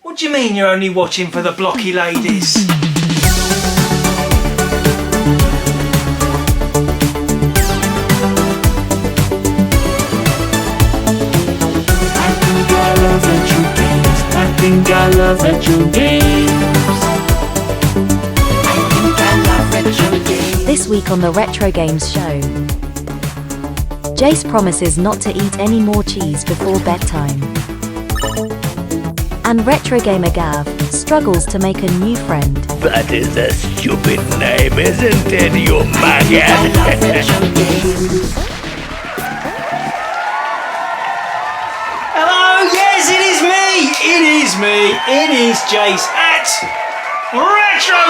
What do you mean you're only watching for the blocky ladies? I think I love Retrogames. This week on the Retrogames show, Jace promises not to eat any more cheese before bedtime. And Retrogamer Gav struggles to make a new friend. That is a stupid name, isn't it, you maggot? Hello, yes, it is me. It is Jace at Retrogames.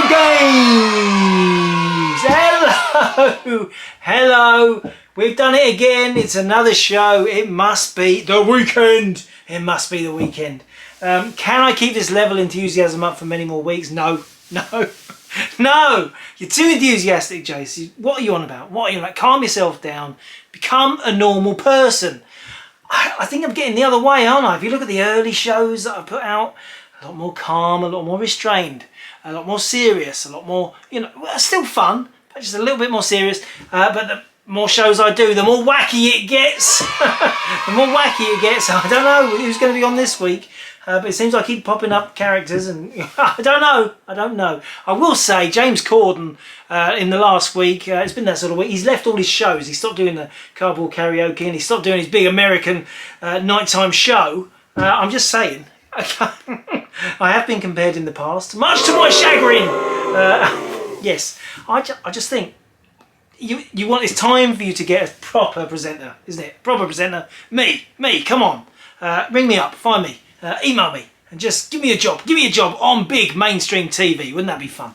Hello. We've done it again. It's another show. It must be the weekend. Can I keep this level of enthusiasm up for many more weeks? No. You're too enthusiastic, Jace. What are you on about? Calm yourself down. Become a normal person. I think I'm getting the other way, aren't I? If you look at the early shows that I put out, a lot more calm, a lot more restrained, a lot more serious, a lot more, still fun, but just a little bit more serious. But the more shows I do, the more wacky it gets. I don't know who's going to be on this week. But it seems like I keep popping up characters and I don't know. I will say James Corden in the last week, it's been that sort of week, he's left all his shows. He stopped doing the cardboard karaoke and he stopped doing his big American nighttime show. I'm just saying. I have been compared in the past, much to my chagrin. Yes, I just think you want, it's time for you to get a proper presenter, isn't it? Proper presenter. Me, come on. Ring me up, find me. Email me and just give me a job on big mainstream TV. Wouldn't that be fun?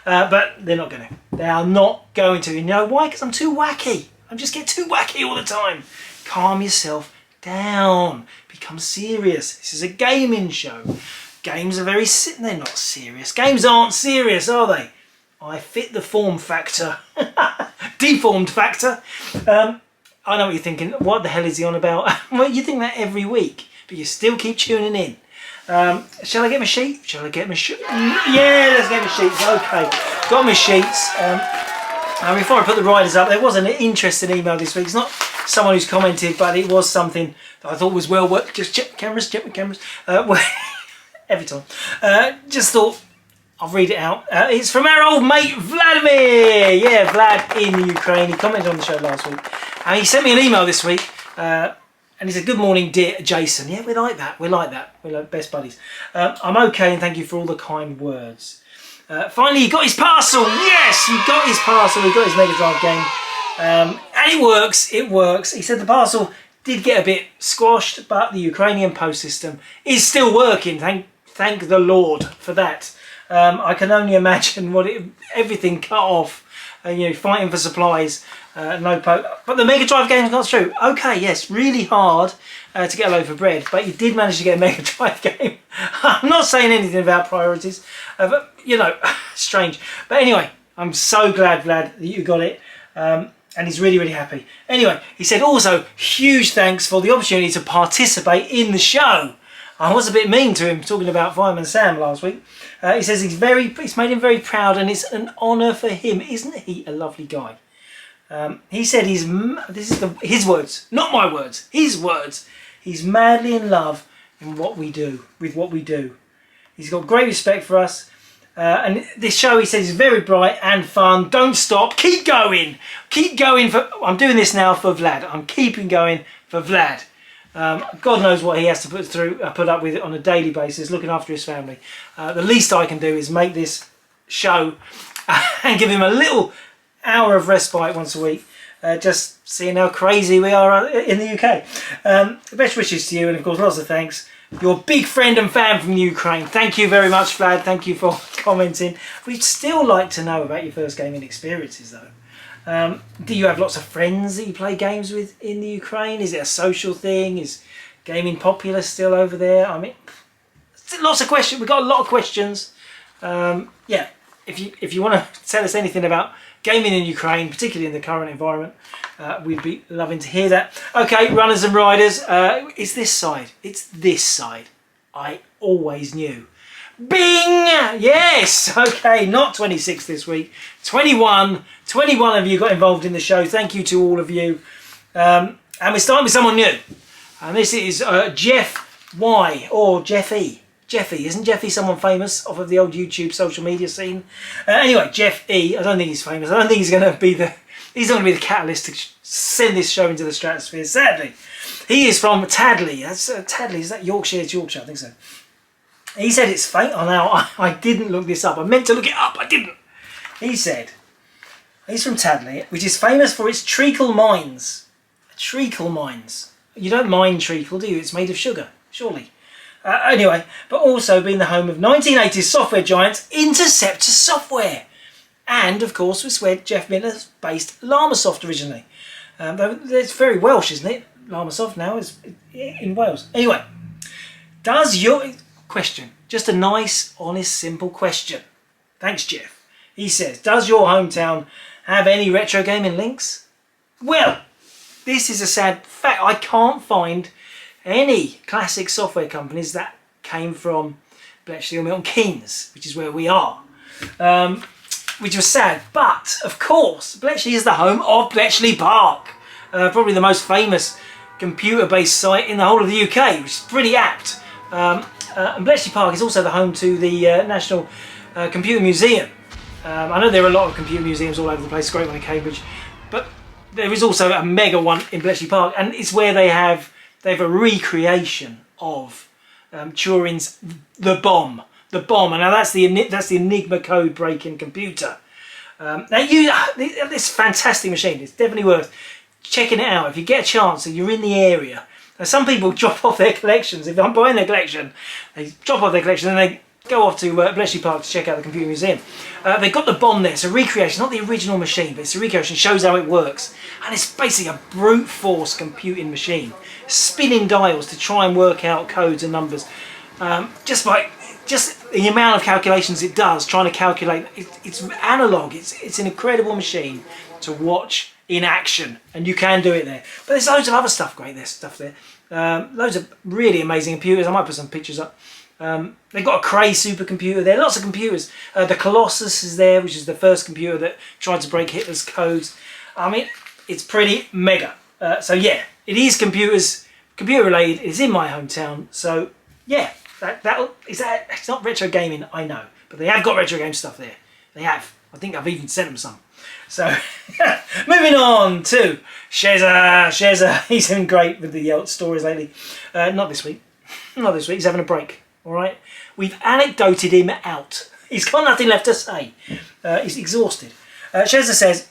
But they're not going to. They are not going to. You know why? Because I'm too wacky. I just get too wacky all the time. Calm yourself down. Become serious. This is a gaming show. Games are they're not serious. Games aren't serious, are they? I fit the form factor. Deformed factor. I know what you're thinking. What the hell is he on about? Well, you think that every week. But you still keep tuning in. Shall I get my sheet? Yeah, let's get my sheets. Okay, got my sheets. Before I put the riders up, there was an interesting email this week. It's not someone who's commented, but it was something that I thought was well worth. Just check my cameras. Every time. Just thought I'll read it out. It's from our old mate Vladimir. Yeah, Vlad in Ukraine. He commented on the show last week. He sent me an email this week. And he said, "Good morning, dear Jason." Yeah, we like that. We're like best buddies. I'm okay, and thank you for all the kind words. Finally, he got his parcel. Yes, he got his parcel. He got his Mega Drive game. And it works. He said the parcel did get a bit squashed, but the Ukrainian post system is still working. Thank the Lord for that. I can only imagine everything cut off. Fighting for supplies. But the Mega Drive game got through. Okay, yes, really hard to get a loaf of bread, but you did manage to get a Mega Drive game. I'm not saying anything about priorities, but strange. But anyway, I'm so glad, Vlad, that you got it, and he's really, really happy. Anyway, he said also, huge thanks for the opportunity to participate in the show. I was a bit mean to him talking about Fireman Sam last week. He says it's made him very proud and it's an honour for him. Isn't he a lovely guy? He said his words, not my words, his words. He's madly in love with what we do. He's got great respect for us. And this show, he says, is very bright and fun. Don't stop. Keep going. I'm doing this now for Vlad. I'm keeping going for Vlad. God knows what he has to put up with on a daily basis, looking after his family. The least I can do is make this show and give him a little hour of respite once a week, just seeing how crazy we are in the UK. Best wishes to you, and of course lots of thanks. Your big friend and fan from Ukraine. Thank you very much, Vlad. Thank you for commenting. We'd still like to know about your first gaming experiences though. Do you have lots of friends that you play games with in the Ukraine? Is it a social thing? Is gaming popular still over there? I mean, lots of questions. We've got a lot of questions. Yeah, if you want to tell us anything about gaming in Ukraine, particularly in the current environment, we'd be loving to hear that. Okay, runners and riders, it's this side. I always new. Bing! Yes! Okay, not 26 this week. 21. 21 of you got involved in the show. Thank you to all of you. And we're starting with someone new. And this is Jeff Y, or Jeff E. Jeff E. Isn't Jeff E someone famous off of the old YouTube social media scene? Anyway, Jeff E. I don't think he's famous. I don't think he's going to be the... He's not going to be the catalyst to send this show into the stratosphere, sadly. He is from Tadley. That's Tadley. Is that Yorkshire? It's Yorkshire, I think so. He said it's fake. Oh, now I didn't look this up. I meant to look it up. I didn't. He said he's from Tadley, which is famous for its treacle mines. Treacle mines. You don't mine treacle, do you? It's made of sugar, surely. Anyway, but also being the home of 1980s software giants Interceptor Software. And, of course, it's where Jeff Miller based Llamasoft originally. It's very Welsh, isn't it? Llamasoft now is in Wales. Anyway, does your... Question. Just a nice, honest, simple question. Thanks, Jeff. He says, does your hometown have any retro gaming links? Well, this is a sad fact. I can't find any classic software companies that came from Bletchley or Milton Keynes, which is where we are. Which was sad. But, of course, Bletchley is the home of Bletchley Park. Probably the most famous computer-based site in the whole of the UK, which is pretty apt. And Bletchley Park is also the home to the National Computer Museum. I know there are a lot of computer museums all over the place, great one in Cambridge, but there is also a mega one in Bletchley Park, and it's where they have a recreation of Turing's The Bomb, and now that's the Enigma code breaking computer. Now this fantastic machine, it's definitely worth checking it out if you get a chance and you're in the area. Now, some people drop off their collections. If I'm buying their collection, they drop off their collection and they go off to Bletchley Park to check out the computer museum. They've got the bomb there. It's a recreation, not the original machine, but it's a recreation. It shows how it works. And it's basically a brute force computing machine. Spinning dials to try and work out codes and numbers. Just the amount of calculations it does, trying to calculate. It's analog. It's an incredible machine to watch in action, and you can do it there. But there's loads of other stuff there. Loads of really amazing computers. I might put some pictures up. They've got a Cray supercomputer there, lots of computers. The Colossus is there, which is the first computer that tried to break Hitler's codes. I mean, it's pretty mega. So yeah, it is computer related. It's in my hometown. So yeah, it's not retro gaming, I know, but they have got retro game stuff there. They have. I think I've even sent them some. So, moving on to Sheza. He's been great with the stories lately. Not this week. Not this week. He's having a break. All right. We've anecdoted him out. He's got nothing left to say. He's exhausted. Sheza says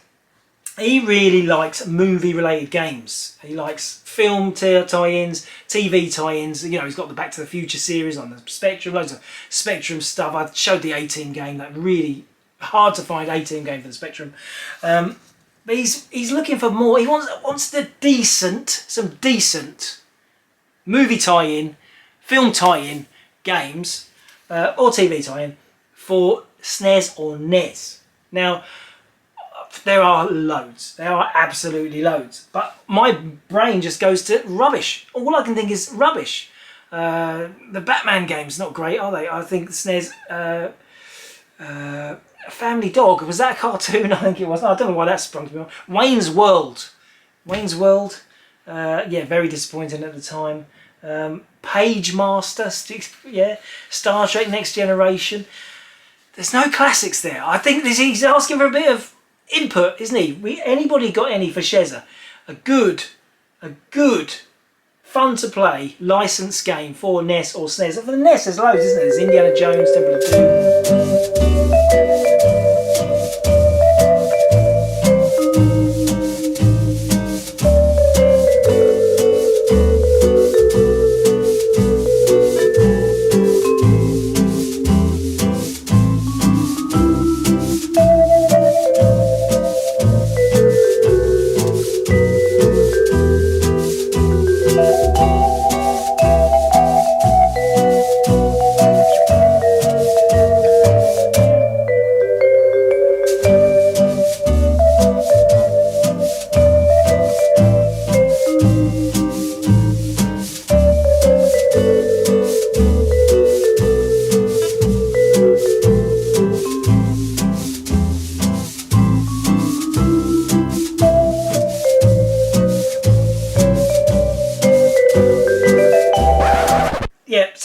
he really likes movie-related games. He likes film tie-ins, TV tie-ins. You know, he's got the Back to the Future series on the Spectrum. Loads of Spectrum stuff. I showed the 18 game, that really hard to find 18 game for the Spectrum, but he's looking for more. He wants some decent movie tie-in, film tie-in games, or TV tie-in for SNES or NES. Now there are loads. There are absolutely loads. But my brain just goes to rubbish. All I can think is rubbish. The Batman games not great, are they? I think SNES. Family Dog, was that a cartoon? I think it was. I don't know why that sprung to me. Wayne's World. Yeah, very disappointing at the time. Page Master, yeah. Star Trek Next Generation. There's no classics there. I think he's asking for a bit of input, isn't he? Anybody got any for Sheza? A good, fun to play licensed game for NES or SNES. For the NES, there's loads, isn't there? There's Indiana Jones, Temple of Doom.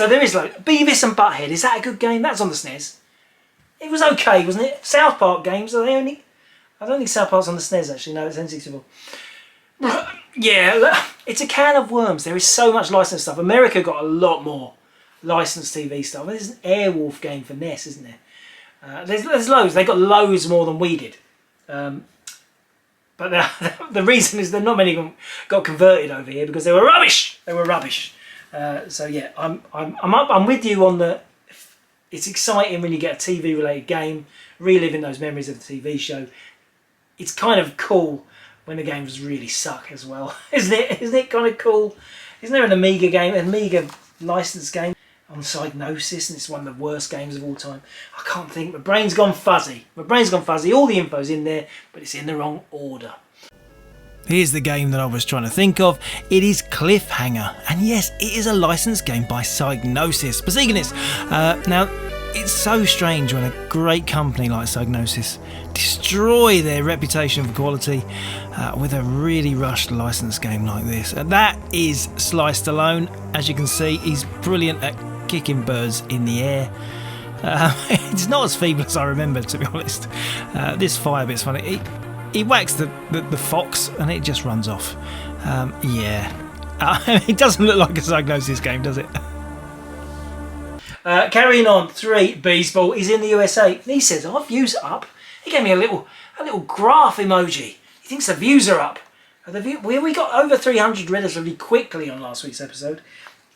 So there is like Beavis and Butthead. Is that a good game? That's on the SNES. It was okay, wasn't it? South Park games, are they only... I don't think South Park's on the SNES actually, no, it's N64. Yeah, it's a can of worms. There is so much licensed stuff. America got a lot more licensed TV stuff. There's an Airwolf game for NES, isn't there? There's loads. They got loads more than we did. But the reason is that not many of them got converted over here because they were rubbish. They were rubbish. So yeah, I'm with you on the. It's exciting when you get a TV-related game, reliving those memories of the TV show. It's kind of cool when the games really suck as well, isn't it? Isn't it kind of cool? Isn't there an Amiga game, an Amiga licensed game on Psygnosis, and it's one of the worst games of all time? I can't think. My brain's gone fuzzy. My brain's gone fuzzy. All the info's in there, but it's in the wrong order. Here's the game that I was trying to think of. It is Cliffhanger, and yes, it is a licensed game by Psygnosis. Prosegonist. Now, it's so strange when a great company like Psygnosis destroy their reputation for quality with a really rushed licensed game like this. And that is Sly Stallone. As you can see, he's brilliant at kicking birds in the air. It's not as feeble as I remember, to be honest. This fire bit's funny. He whacks the fox and it just runs off. Yeah. It doesn't look like a Psygnosis game, does it? Carrying on, 3 Baseball is in the USA. He says, our views are up. He gave me a little graph emoji. He thinks the views are up. We got over 300 relatively quickly on last week's episode.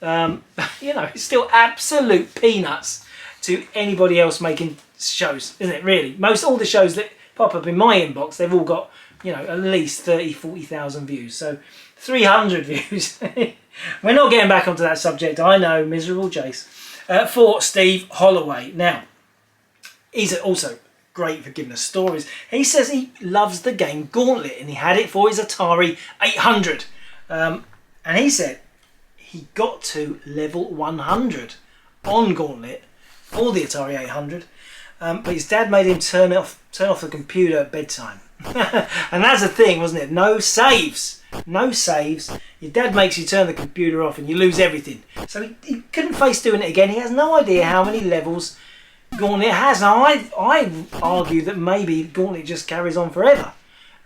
You know, it's still absolute peanuts to anybody else making shows, isn't it, really? All the shows that pop up in my inbox, they've all got, you know, at least 40,000 views. So 300 views. We're not getting back onto that subject, I know, miserable Jace. For Steve Holloway. Now, he's also great for giving us stories. He says he loves the game Gauntlet and he had it for his Atari 800. And he said he got to level 100 on Gauntlet for the Atari 800. But his dad made him turn off the computer at bedtime. And that's the thing, wasn't it? No saves. No saves. Your dad makes you turn the computer off and you lose everything. So he couldn't face doing it again. He has no idea how many levels Gauntlet has. Now I argue that maybe Gauntlet just carries on forever.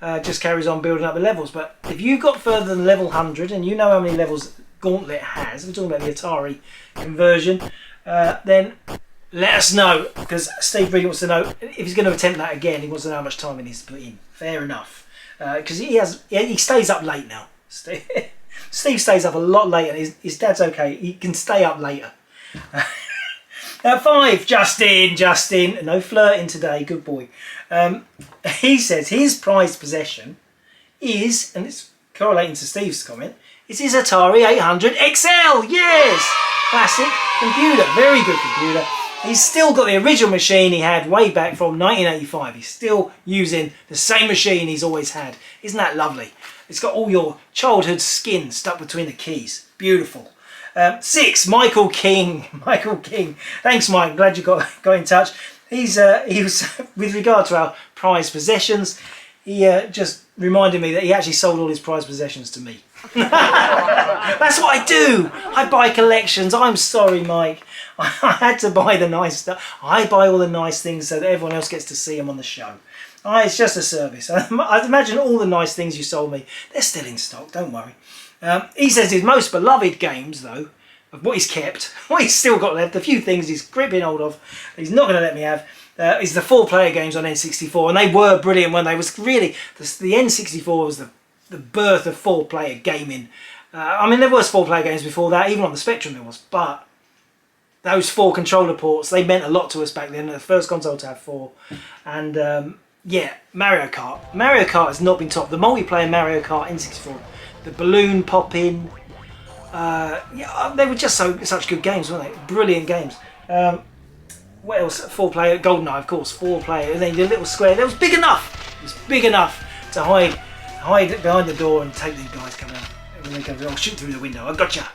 Just carries on building up the levels. But if you got further than level 100 and you know how many levels Gauntlet has, we're talking about the Atari conversion, then let us know, because Steve really wants to know if he's going to attempt that again. He wants to know how much time he needs to put in. Fair enough, because he stays up late now. Steve stays up a lot later. His dad's okay. He can stay up later. 5, Justin. No flirting today. Good boy. He says his prized possession is, and it's correlating to Steve's comment, it's his Atari 800 XL. Yes, classic computer. Very good computer. He's still got the original machine he had way back from 1985. He's still using the same machine he's always had. Isn't that lovely? It's got all your childhood skin stuck between the keys. Beautiful. 6, Michael King. Michael King. Thanks, Mike. Glad you got in touch. He was, with regard to our prized possessions, he just reminded me that he actually sold all his prized possessions to me. That's what I do. I buy collections. I'm sorry, Mike. I had to buy the nice stuff. I buy all the nice things so that everyone else gets to see them on the show. It's just a service. I'd imagine all the nice things you sold me, they're still in stock, don't worry. He says his most beloved games, though, of what he's kept, what he's still got left, the few things he's gripping hold of, he's not going to let me have, is the 4-player games on N64. And they were brilliant when they was really, the N64 was the birth of 4-player gaming. I mean, there was 4-player games before that, even on the Spectrum there was, but those 4 controller ports, they meant a lot to us back then. The first console to have 4. And yeah, Mario Kart. Mario Kart has not been topped. The multiplayer Mario Kart N64, the balloon popping, yeah, they were just such good games, weren't they? Brilliant games. What else? 4-player GoldenEye, of course. 4-player. And then the little square. That was big enough. It was big enough to hide it behind the door and take these guys coming out. And they go, oh, shoot through the window. I gotcha.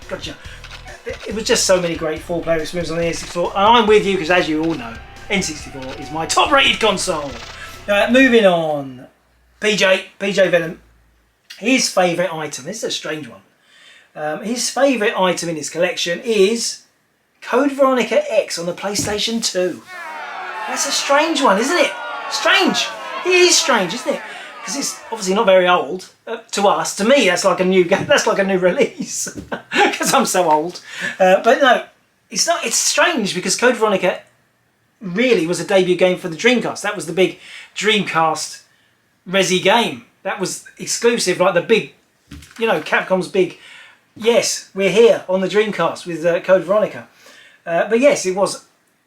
It was just so many great 4-player experiences on the N64. And I'm with you because, as you all know, N64 is my top-rated console. Moving on. PJ Venom. His favourite item. This is a strange one. His favourite item in his collection is Code Veronica X on the PlayStation 2. That's a strange one, isn't it? Strange. It is strange, isn't it? Because it's obviously not very old to us. To me, that's like a new release because I'm so old. But no, it's not. It's strange because Code Veronica really was a debut game for the Dreamcast. That was the big Dreamcast Resi game. That was exclusive, like the big, Capcom's big. Yes, we're here on the Dreamcast with Code Veronica. But yes, it was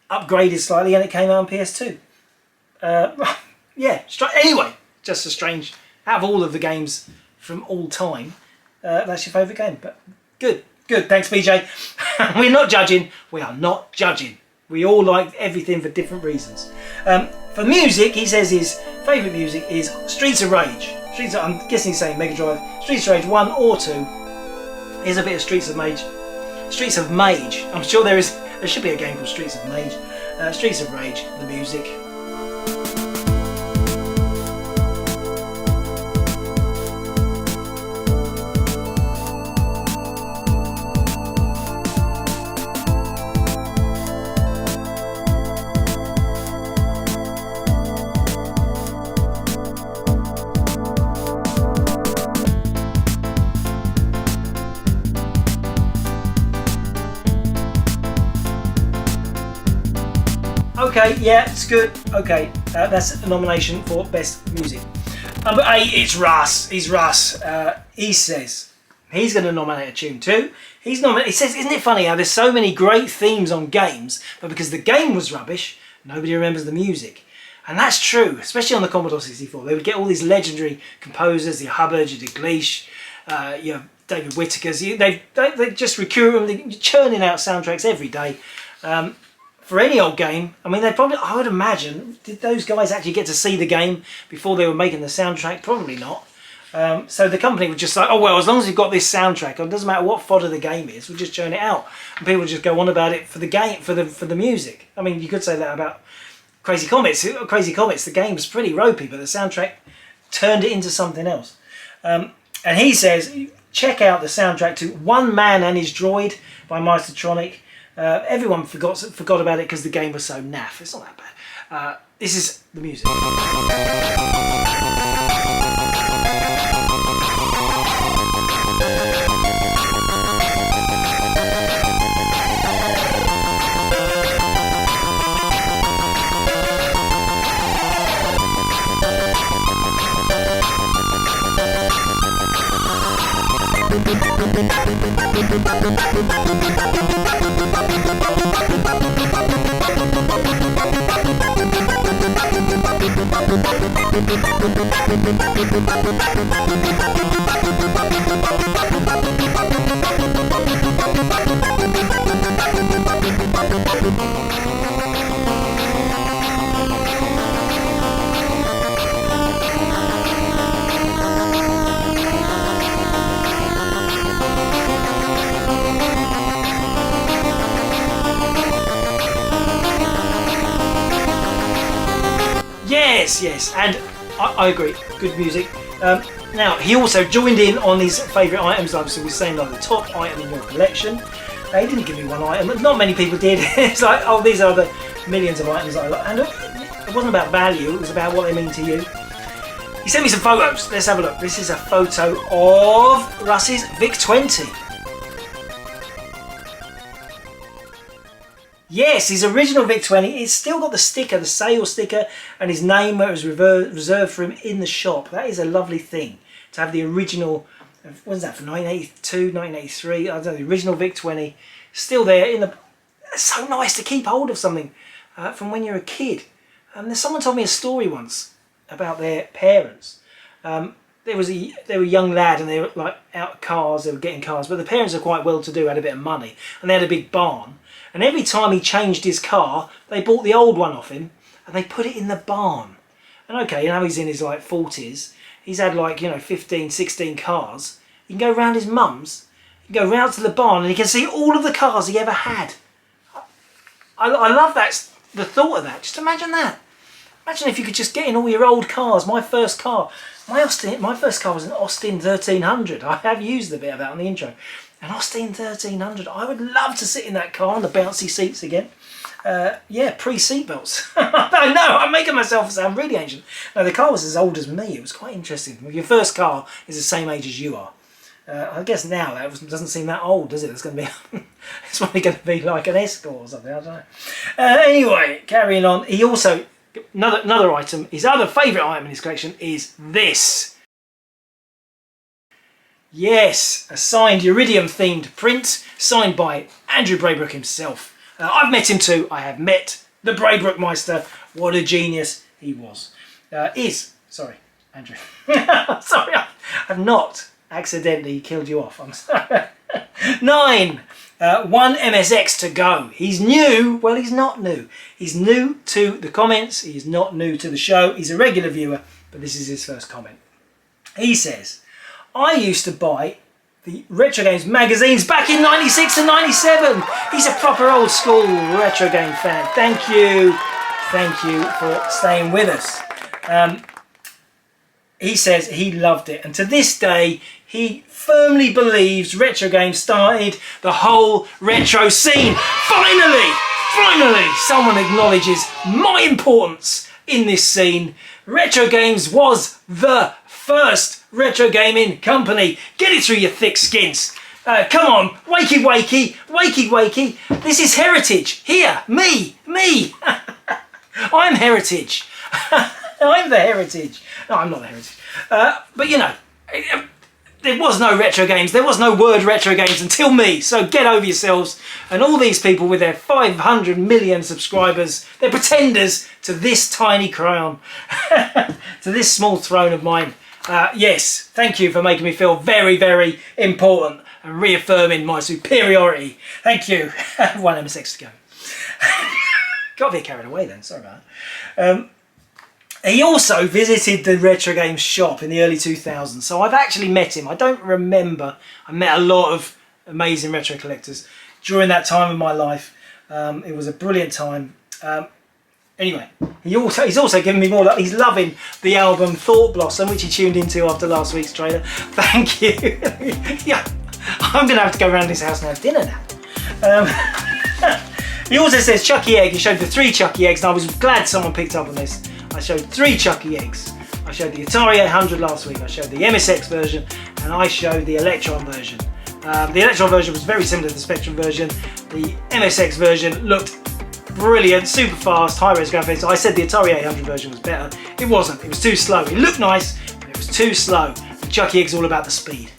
upgraded slightly and it came out on PS2. Yeah, anyway, just a strange, out of all of the games from all time, that's your favourite game. But good, thanks BJ. We're not judging, we are not judging. We all like everything for different reasons. For music, he says his favourite music is Streets of Rage. I'm guessing he's saying Mega Drive. Streets of Rage 1 or 2. Here's a bit of Streets of Mage. I'm sure there should be a game called Streets of Mage. Streets of Rage, the music. Okay, yeah, it's good. Okay, that's a nomination for Best Music. Number 8, it's Russ. He's Russ. He says he's going to nominate a tune too. He says, isn't it funny how there's so many great themes on games, but because the game was rubbish, nobody remembers the music. And that's true, especially on the Commodore 64. They would get all these legendary composers, your Hubbard, your DeGleish, your David Whittaker's. They just recruit them, they're churning out soundtracks every day. For any old game, I mean, I would imagine, did those guys actually get to see the game before they were making the soundtrack? Probably not. So the company would just like, oh well, as long as you've got this soundtrack, it doesn't matter what fodder the game is, we'll just churn it out, and people would just go on about it for the game, for the music. I mean, you could say that about Crazy Comics. Crazy Comics, the game was pretty ropey, but the soundtrack turned it into something else. And he says, check out the soundtrack to One Man and His Droid by Meistertronic. Everyone forgot about it because the game was so naff. It's not that bad. This is the music. Yes, and I agree. Good music. Now, he also joined in on his favourite items. Obviously, we're saying like the top item in your collection. He didn't give me one item. Not many people did. It's like, oh, these are the millions of items I like. And it wasn't about value. It was about what they mean to you. He sent me some photos. Let's have a look. This is a photo of Russ's VIC-20. Yes, his original VIC-20. It's still got the sticker, the sale sticker, and his name where it was reserved for him in the shop. That is a lovely thing to have the original. What is that, for 1982, 1983? I don't know, the original VIC-20 still there. It's so nice to keep hold of something from when you're a kid. Someone told me a story once about their parents. They were a young lad and they were like out cars. They were getting cars, but the parents are quite well to do, had a bit of money, and they had a big barn. And every time he changed his car, they bought the old one off him and they put it in the barn. And okay, now he's in his like 40s. He's had like, 15, 16 cars. He can go round his mum's, he can go round to the barn and he can see all of the cars he ever had. I love that, the thought of that. Just imagine that. Imagine if you could just get in all your old cars. My first car was an Austin 1300. I have used a bit of that on the intro. An Austin 1300. I would love to sit in that car on the bouncy seats again. Yeah, pre-seatbelts. I know, I'm making myself sound really ancient. No, the car was as old as me. It was quite interesting. Your first car is the same age as you are. I guess now that doesn't seem that old, does it? It's going to be, it's probably going to be like an Escort or something. I don't know. Anyway, carrying on. He also another item. His other favourite item in his collection is this. Yes, a signed Iridium-themed print, signed by Andrew Braybrook himself. I've met him too. I have met the Braybrook Meister. What a genius he was. Sorry, Andrew. Sorry, I've not accidentally killed you off. I'm sorry. 9. One MSX to go. He's new. Well, he's not new. He's new to the comments. He's not new to the show. He's a regular viewer, but this is his first comment. He says, I used to buy the Retrogames magazines back in 96 and 97. He's a proper old school retro game fan. Thank you for staying with us. He says he loved it, and to this day he firmly believes Retrogames started the whole retro scene. Finally someone acknowledges my importance in this scene. Retrogames was the first retro gaming company. Get it through your thick skins. Come on, wakey. This is heritage. Here, me. I'm heritage. I'm the heritage. No, I'm not the heritage. But you know, there was no retro games. There was no word retro games until me. So get over yourselves. And all these people with their 500 million subscribers, they're pretenders to this tiny crown, to this small throne of mine. Yes, thank you for making me feel very, very important and reaffirming my superiority. Thank you. One MSX to go. Got a bit carried away then, sorry about that. He also visited the Retrogames shop in the early 2000s, so I've actually met him. I don't remember. I met a lot of amazing retro collectors during that time of my life. It was a brilliant time. Anyway, he's also given me more. He's loving the album Thought Blossom, which he tuned into after last week's trailer. Thank you. Yeah, I'm going to have to go around his house and have dinner now. He also says Chucky Egg. He showed the 3 Chucky Eggs, and I was glad someone picked up on this. I showed 3 Chucky Eggs. I showed the Atari 800 last week. I showed the MSX version, and I showed the Electron version. The Electron version was very similar to the Spectrum version. The MSX version looked brilliant, super fast, high-res graphics. I said the Atari 800 version was better. It wasn't. It was too slow. It looked nice, but it was too slow. The Chucky Egg's all about the speed.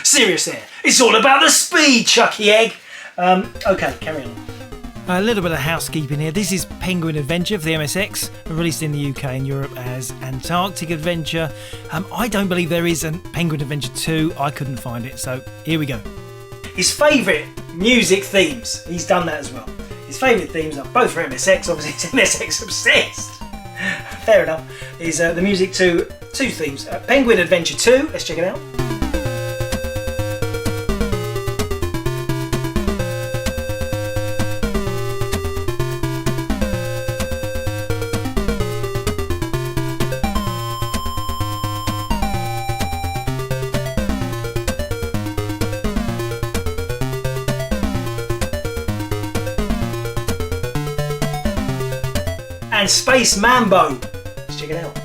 Serious there. It's all about the speed, Chucky Egg. Okay, carry on. A little bit of housekeeping here. This is Penguin Adventure for the MSX, released in the UK and Europe as Antarctic Adventure. I don't believe there is a Penguin Adventure 2. I couldn't find it, so here we go. His favourite music themes. He's done that as well. His favourite themes are both for MSX, obviously he's MSX obsessed. Fair enough. Is the music to 2 themes. Penguin Adventure 2, let's check it out. And Space Mambo. Let's check it out.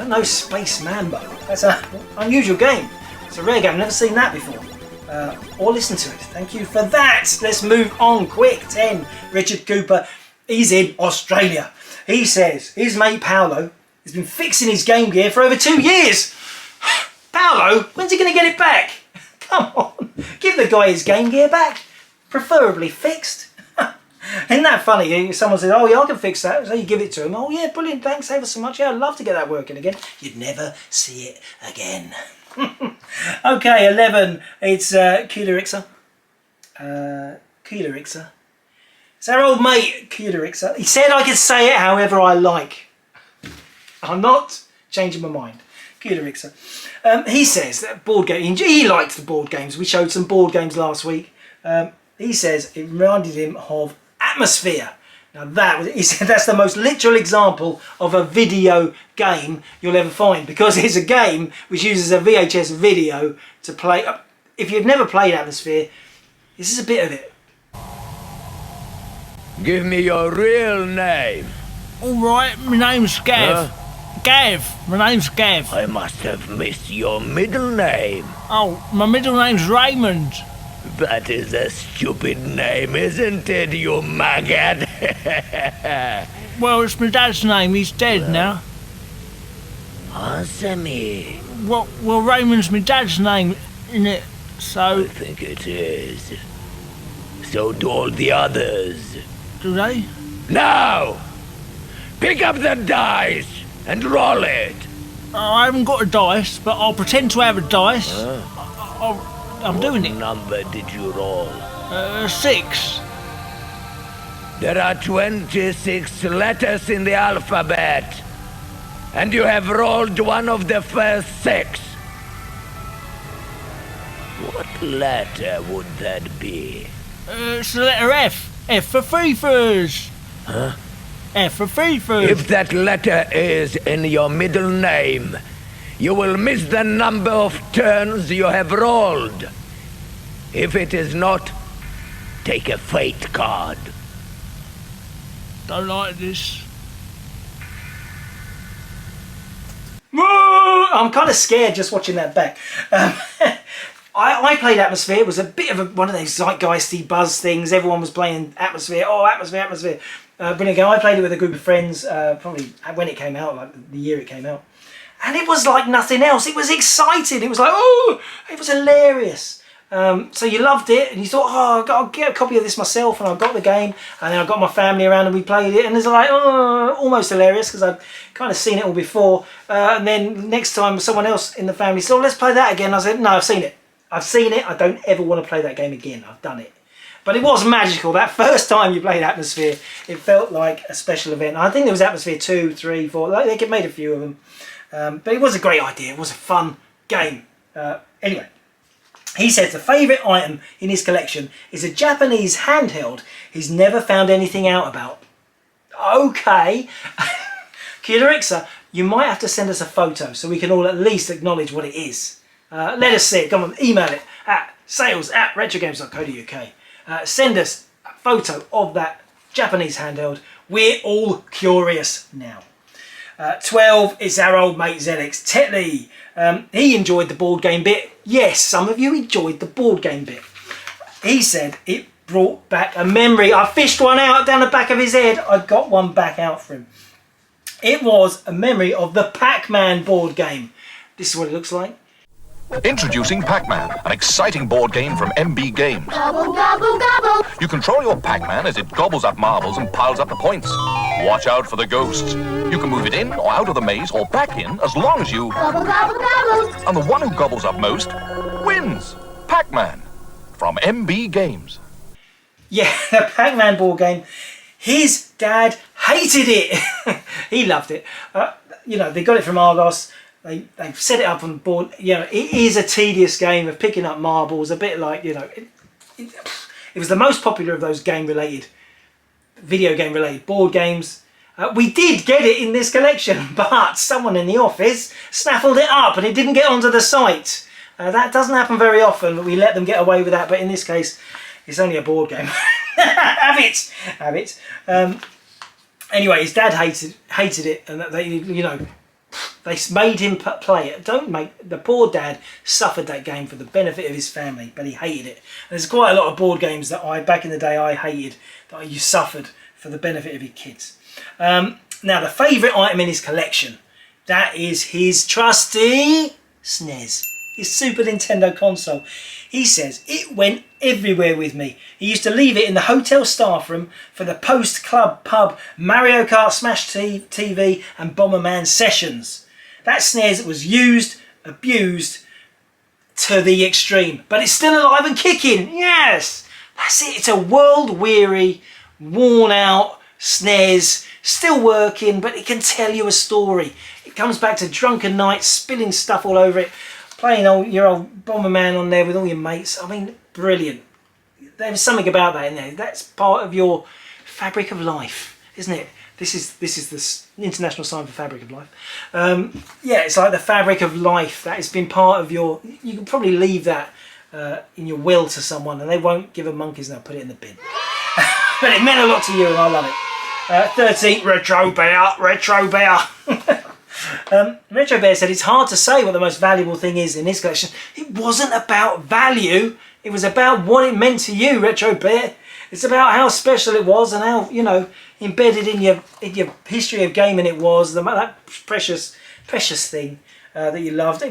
don't know, Space Mambo. That's an unusual game. It's a rare game, I've never seen that before. Or listen to it. Thank you for that. Let's move on quick. 10. Richard Cooper. He's in Australia. He says his mate Paolo has been fixing his Game Gear for over 2 years. Paolo, when's he going to get it back? Come on, give the guy his Game Gear back. Preferably fixed. Isn't that funny? Someone says, oh yeah, I can fix that. So you give it to him. Oh yeah, brilliant, thanks ever so much. Yeah, I'd love to get that working again. You'd never see it again. Okay, 11. It's Kularixa. Kularixa. It's our old mate, Kularixa. He said I could say it however I like. I'm not changing my mind. Kularixa. He says that board game. He liked the board games. We showed some board games last week. He says it reminded him of Atmosphere. Now he said that's the most literal example of a video game you'll ever find, because it's a game which uses a VHS video to play. If you've never played Atmosphere, this is a bit of it. Give me your real name. Alright, my name's Gav. Gav, my name's Gav. I must have missed your middle name. Oh, my middle name's Raymond. That is a stupid name, isn't it, you maggot? Well, it's my dad's name, he's dead now. Answer me. Well, Raymond's my dad's name, innit? So, I think it is. So do all the others. do they? Now! Pick up the dice and roll it. I haven't got a dice, but I'll pretend to have a dice. I'm doing it. What number did you roll? 6. There are 26 letters in the alphabet, and you have rolled one of the first 6. What letter would that be? It's the letter F. F for Fiefers. Huh? F for Fiefers. If that letter is in your middle name, you will miss the number of turns you have rolled. If it is not, take a fate card. Don't like this. I'm kind of scared just watching that back. I played Atmosphere. It was a bit of one of those zeitgeisty buzz things. Everyone was playing Atmosphere. Oh, Atmosphere. Brilliant game. I played it with a group of friends, probably when it came out, like the year it came out. And it was like nothing else. It was exciting. It was like, oh, it was hilarious. So you loved it, and you thought, oh, I'll get a copy of this myself, and I got the game, and then I got my family around and we played it, and it's like, oh, almost hilarious, because I've kind of seen it all before. And then next time someone else in the family said, oh, let's play that again. I said, no, I've seen it. I've seen it. I don't ever want to play that game again. I've done it. But it was magical. That first time you played Atmosphere, it felt like a special event. I think there was Atmosphere 2, 3, 4. Like, they made a few of them. But it was a great idea. It was a fun game. Anyway, he says the favourite item in his collection is a Japanese handheld he's never found anything out about. Okay. Kularixa, you might have to send us a photo so we can all at least acknowledge what it is. Let us see it. Come on, email it at sales@retrogames.co.uk. Send us a photo of that Japanese handheld. We're all curious now. 12 is our old mate ZX Tetley. He enjoyed the board game bit. Yes, some of you enjoyed the board game bit. He said it brought back a memory. I fished one out down the back of his head. I got one back out for him. It was a memory of the Pac-Man board game. This is what it looks like. Introducing Pac-Man, an exciting board game from MB Games. Gobble, gobble, gobble. You control your Pac-Man as it gobbles up marbles and piles up the points. Watch out for the ghosts. You can move it in or out of the maze or back in as long as you... Gobble, gobble, gobble. And the one who gobbles up most wins. Pac-Man from MB Games. Yeah, the Pac-Man board game. His dad hated it. He loved it. You know, they got it from Argos. They've set it up on the board. You know, it is a tedious game of picking up marbles. A bit like, you know, it was the most popular of those video game related board games. We did get it in this collection, but someone in the office snaffled it up and it didn't get onto the site. That doesn't happen very often, but we let them get away with that. But in this case, it's only a board game. Have it. Anyway, his dad hated it, and they, you know, They made him play it. The poor dad suffered that game for the benefit of his family, but he hated it. And there's quite a lot of board games that back in the day, I hated, that you suffered for the benefit of your kids. Now, the favourite item in his collection, that is his trusty SNES, his Super Nintendo console. He says, it went everywhere with me. He used to leave it in the hotel staff room for the post-club pub Mario Kart Smash TV and Bomberman sessions. That SNES was used, abused to the extreme, but it's still alive and kicking. Yes, that's it. It's a world-weary, worn-out SNES, still working, but it can tell you a story. It comes back to drunken nights, spilling stuff all over it, playing your old Bomberman on there with all your mates. I mean, brilliant. There's something about that in there. That's part of your fabric of life, isn't it? This is the international sign for fabric of life. Yeah, it's like the fabric of life that has been part of your... You can probably leave that in your will to someone and they won't give a monkey's and they'll put it in the bin. But it meant a lot to you and I love it. 13, Retro Bear. Retro Bear said it's hard to say what the most valuable thing is in his collection. It wasn't about value. It was about what it meant to you, Retro Bear. It's about how special it was and how, you know, embedded in your history of gaming it was, that precious thing that you loved.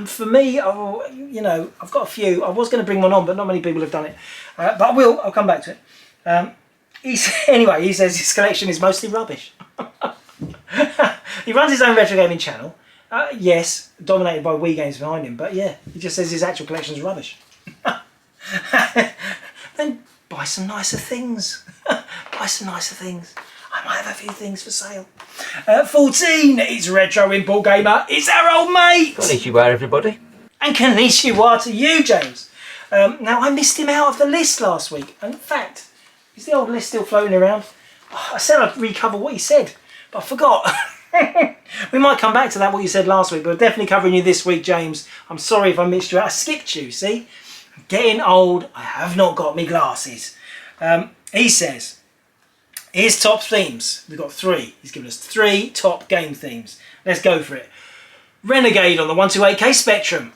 For me, you know, I've got a few. I was going to bring one on, but not many people have done it. But I will. I'll come back to it. Anyway, he says his collection is mostly rubbish. He runs his own retro gaming channel. Yes, dominated by Wii games behind him. But yeah, he just says his actual collection is rubbish. Then buy some nicer things. Buy some nicer things. I might have a few things for sale. 14, it's Retro Import Gamer. It's our old mate. Konnichiwa, everybody. And konnichiwa to you, James. Now, I missed him out of the list last week. And in fact, is the old list still floating around? Oh, I said I'd recover what he said, but I forgot. We might come back to that, what you said last week, but we're definitely covering you this week, James. I'm sorry if I missed you out. I skipped you, see? I'm getting old. I have not got me glasses. He says, here's top themes. We've got 3. He's given us 3 top game themes. Let's go for it. Renegade on the 128K Spectrum.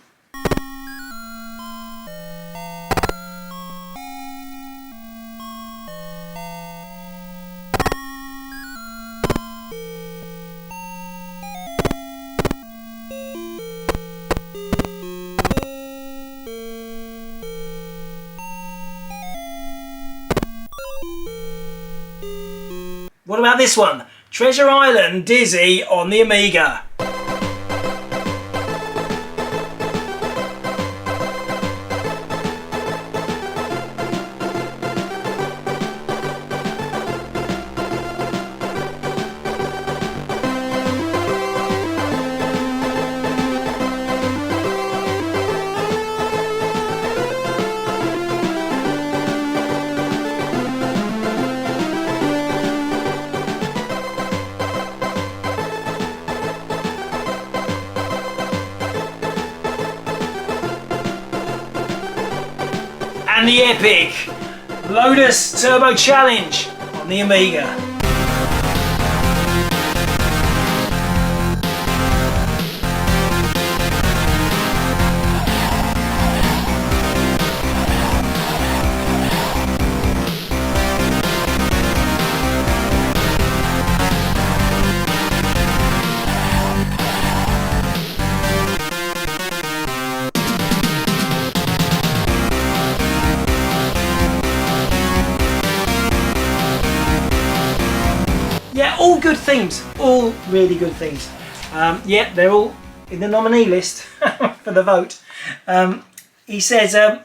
What about this one? Treasure Island Dizzy on the Amiga. And the epic Lotus Turbo Challenge on the Amiga. Yeah, all good themes, all really good themes. Yeah, they're all in the nominee list for the vote. He says on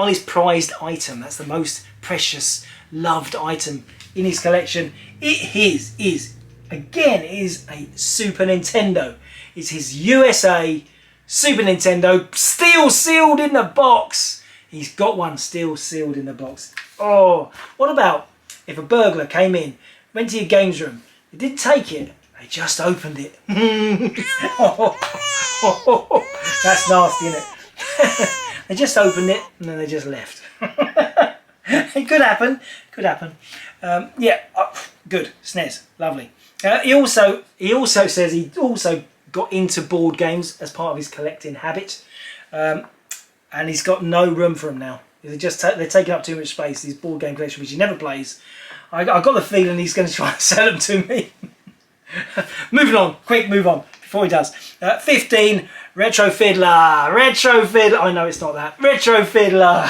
his prized item, that's the most precious, loved item in his collection, it is a Super Nintendo. It's his USA Super Nintendo, still sealed in the box. He's got one still sealed in the box. Oh, what about if a burglar came in, went to your games room, they didn't take it, they just opened it. That's nasty, isn't it? They just opened it and then they just left. It could happen, could happen. Yeah, good, SNES, lovely. He also says he also got into board games as part of his collecting habit, and he's got no room for them now. They're taking up too much space, these board game collection, which he never plays. I got the feeling he's going to try and sell them to me. Moving on, quick move on before he does. 15, Retro Fiddler. Retro Fiddler, I know it's not that. Retro Fiddler.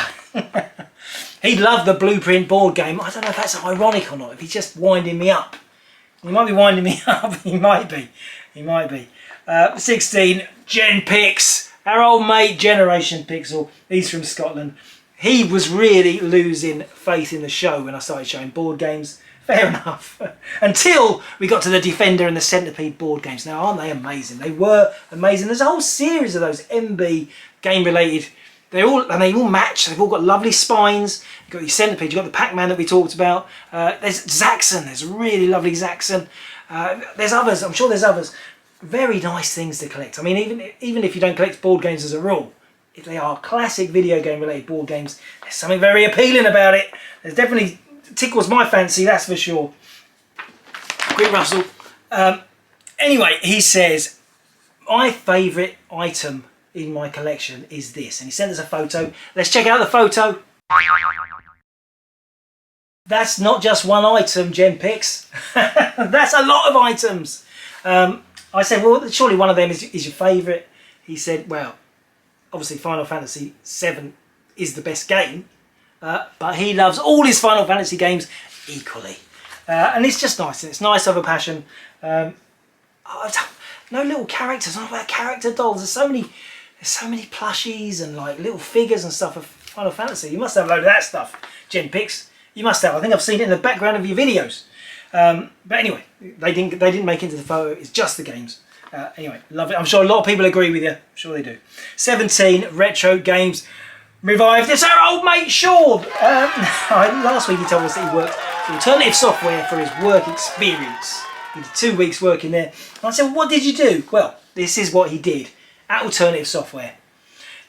He loved the Blueprint board game. I don't know if that's ironic or not, if he's just winding me up. He might be winding me up, he might be. 16, Gen Pix. Our old mate Generation Pixel, he's from Scotland. He was really losing faith in the show when I started showing board games. Fair enough. Until we got to the Defender and the Centipede board games. Now, aren't they amazing? They were amazing. There's a whole series of those MB game-related. They all match. They've all got lovely spines. You've got your Centipede. You've got the Pac-Man that we talked about. There's Zaxxon. There's a really lovely Zaxxon. There's others. I'm sure there's others. Very nice things to collect. I mean, even if you don't collect board games as a rule, if they are classic video game related board games, there's something very appealing about it. There's definitely tickles my fancy, that's for sure. Quick Russell. Anyway, he says, my favourite item in my collection is this. And he sent us a photo. Let's check out the photo. That's not just one item, Gen Pix. That's a lot of items. I said, well, surely one of them is your favourite. He said, well, obviously Final Fantasy VII is the best game, but he loves all his Final Fantasy games equally. And it's just nice. It's nice to have a passion. No little characters. Not about character dolls. There's so many plushies and like little figures and stuff of Final Fantasy. You must have a load of that stuff, Gen Pix. You must have. I think I've seen it in the background of your videos. But anyway, they didn't make it into the photo. It's just the games. Anyway, love it. I'm sure a lot of people agree with you. I'm sure they do. 17, Retro Games revived. It's our old mate Sean. Last week he told us that he worked for Alternative Software for his work experience. He did 2 weeks working there. And I said, well, what did you do? Well, this is what he did at Alternative Software.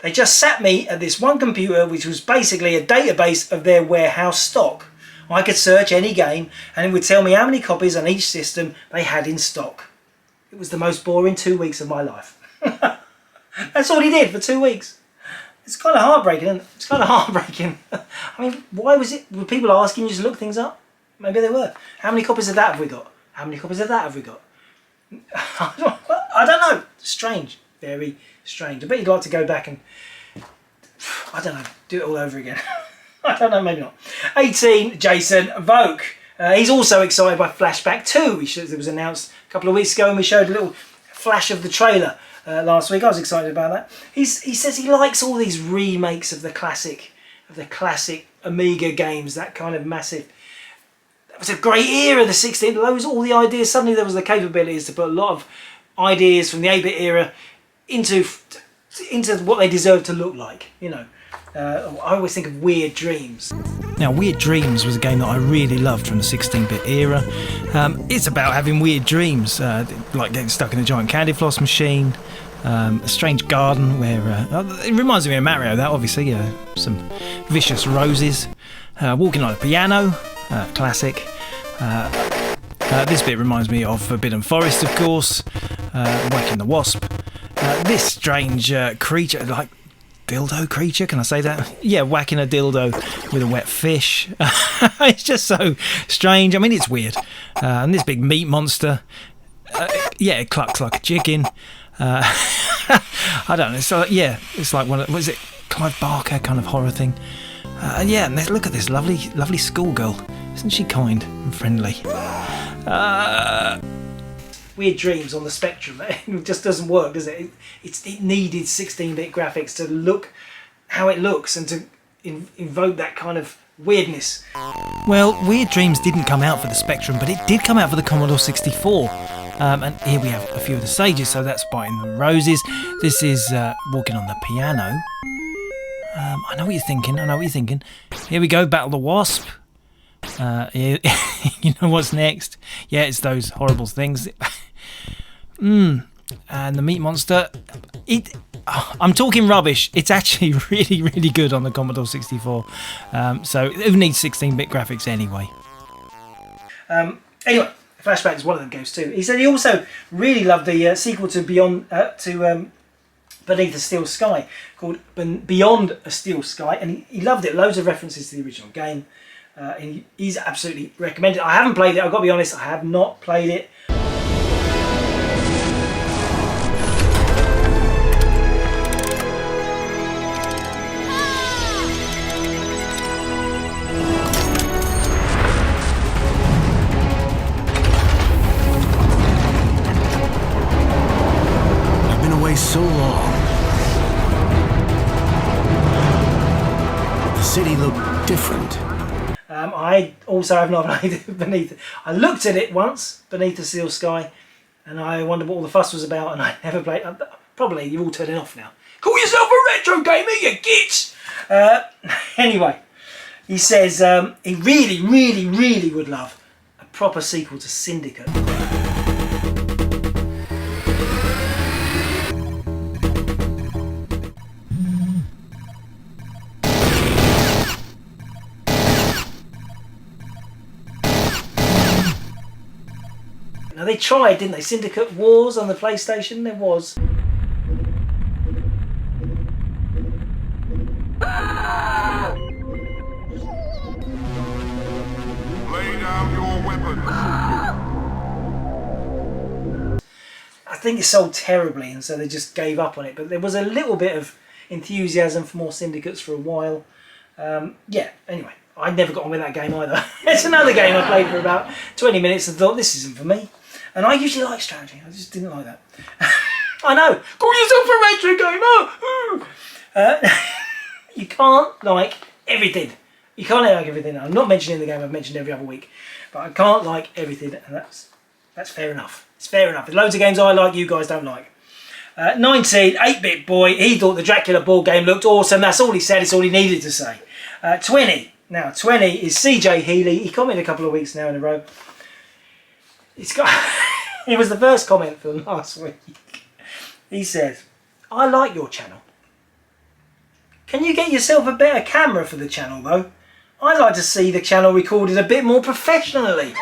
They just sat me at this one computer, which was basically a database of their warehouse stock. I could search any game and it would tell me how many copies on each system they had in stock. It was the most boring 2 weeks of my life. That's all he did for 2 weeks. It's kind of heartbreaking, isn't it? It's kind of heartbreaking. I mean, why was it? Were people asking you to look things up? Maybe they were. How many copies of that have we got? How many copies of that have we got? I don't know. Strange. Very strange. I bet you'd like to go back and, I don't know, do it all over again. I don't know, maybe not. 18, Jason Voke. He's also excited by Flashback 2, which was announced a couple of weeks ago, and we showed a little flash of the trailer last week. I was excited about that. He says he likes all these remakes of the classic Amiga games, that kind of massive. That was a great era, the 16. Those all the ideas. Suddenly there was the capabilities to put a lot of ideas from the 8-bit era into what they deserve to look like. You know, I always think of Weird Dreams. Now, Weird Dreams was a game that I really loved from the 16-bit era. It's about having weird dreams, like getting stuck in a giant candy floss machine, a strange garden where... it reminds me of Mario, that obviously, some vicious roses, walking on a piano, classic. This bit reminds me of Forbidden Forest, of course, Whacking the Wasp. This strange creature, like... dildo creature, can I say that? Yeah, whacking a dildo with a wet fish. It's just so strange. I mean, it's weird. And this big meat monster, yeah, it clucks like a chicken. I don't know. So yeah, it's like one of, what is it, Clive Barker kind of horror thing. Yeah, and look at this lovely schoolgirl. Isn't she kind and friendly? Weird Dreams on the Spectrum. It just doesn't work, does it? It needed 16-bit graphics to look how it looks and to invoke that kind of weirdness. Well, Weird Dreams didn't come out for the Spectrum, but it did come out for the Commodore 64. And here we have a few of the stages. So that's Biting the Roses. This is Walking on the Piano. I know what you're thinking. Here we go, Battle the Wasp. You know what's next? Yeah, it's those horrible things. And the meat monster. I'm talking rubbish. It's actually really, really good on the Commodore 64. So it needs 16-bit graphics anyway. Anyway, Flashback is one of them games too. He said he also really loved the sequel to Beneath a Steel Sky, called Beyond a Steel Sky, and he loved it. Loads of references to the original game. And he's absolutely recommended it. I haven't played it, I've got to be honest, I have not played it. I've been away so long. The city looked different. I also have not played Beneath. I looked at it once, Beneath the Steel Sky, and I wondered what all the fuss was about, and I never played. Probably you're all turning off now. Call yourself a retro gamer, you gits! Anyway, he says he really, really, really would love a proper sequel to Syndicate. Now they tried, didn't they? Syndicate Wars on the PlayStation, there was. Lay down your weapons. I think it sold terribly, and so they just gave up on it. But there was a little bit of enthusiasm for more Syndicates for a while. Yeah, anyway, I never got on with that game either. It's another game I played for about 20 minutes and thought, this isn't for me. And I usually like strategy, I just didn't like that. I know, call yourself a retro gamer! You can't like everything. You can't like everything. I'm not mentioning the game I've mentioned every other week, but I can't like everything, and that's fair enough. It's fair enough. There's loads of games I like you guys don't like. 19, 8-bit boy, he thought the Dracula board game looked awesome. That's all he said, it's all he needed to say. 20, now 20 is CJ Healy. He commented a couple of weeks now in a row. It's got. It was the first comment from last week. He says, I like your channel. Can you get yourself a better camera for the channel though? I'd like to see the channel recorded a bit more professionally.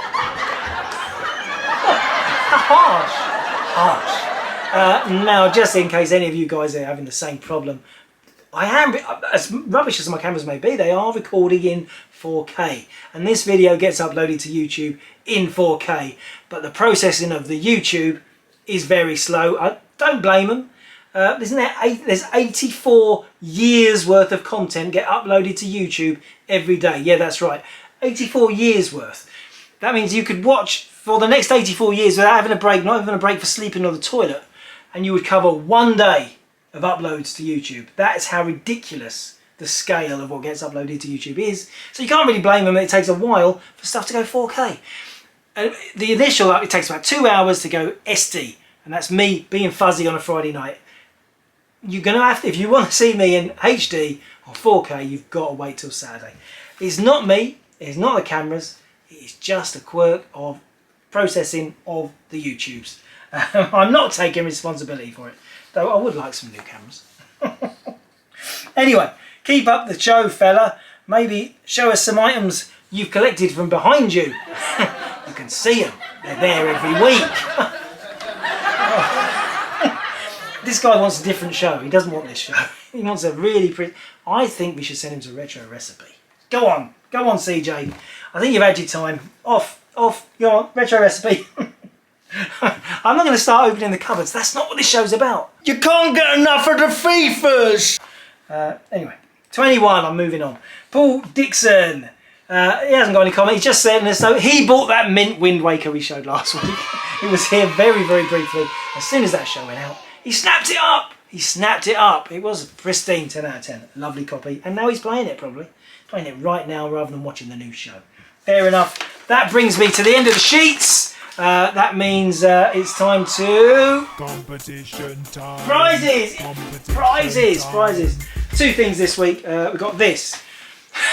Harsh. Now, just in case any of you guys are having the same problem, I am, as rubbish as my cameras may be, they are recording in 4K. And this video gets uploaded to YouTube in 4K. But the processing of the YouTube is very slow. I don't blame them. There's 84 years worth of content get uploaded to YouTube every day. Yeah, that's right. 84 years worth. That means you could watch for the next 84 years without having a break, not having a break for sleeping or the toilet. And you would cover one day of uploads to YouTube. That is how ridiculous the scale of what gets uploaded to YouTube is. So you can't really blame them that it takes a while for stuff to go 4K. And the initial, it takes about 2 hours to go SD. And that's me being fuzzy on a Friday night. You're going to have to, if you want to see me in HD or 4K, you've got to wait till Saturday. It's not me, it's not the cameras, it's just a quirk of processing of the YouTubes. I'm not taking responsibility for it, though I would like some new cameras. Anyway, keep up the show, fella. Maybe show us some items you've collected from behind you. You can see them, they're there every week. This guy wants a different show. He doesn't want this show. He wants a really pretty... I think we should send him to Retro Recipe. Go on, CJ. I think you've had your time. Off, go on, Retro Recipe. I'm not going to start opening the cupboards. That's not what this show's about. You can't get enough of the FIFAs. Anyway, 21, I'm moving on. Paul Dixon. He hasn't got any comment. He's just saying this. So he bought that mint Wind Waker we showed last week. He was here very, very briefly. As soon as that show went out, he snapped it up. He snapped it up. It was a pristine 10 out of 10. Lovely copy. And now he's playing it, probably. Playing it right now rather than watching the new show. Fair enough. That brings me to the end of the sheets. That means it's time to... Competition time. Prizes. Two things this week. We've got this.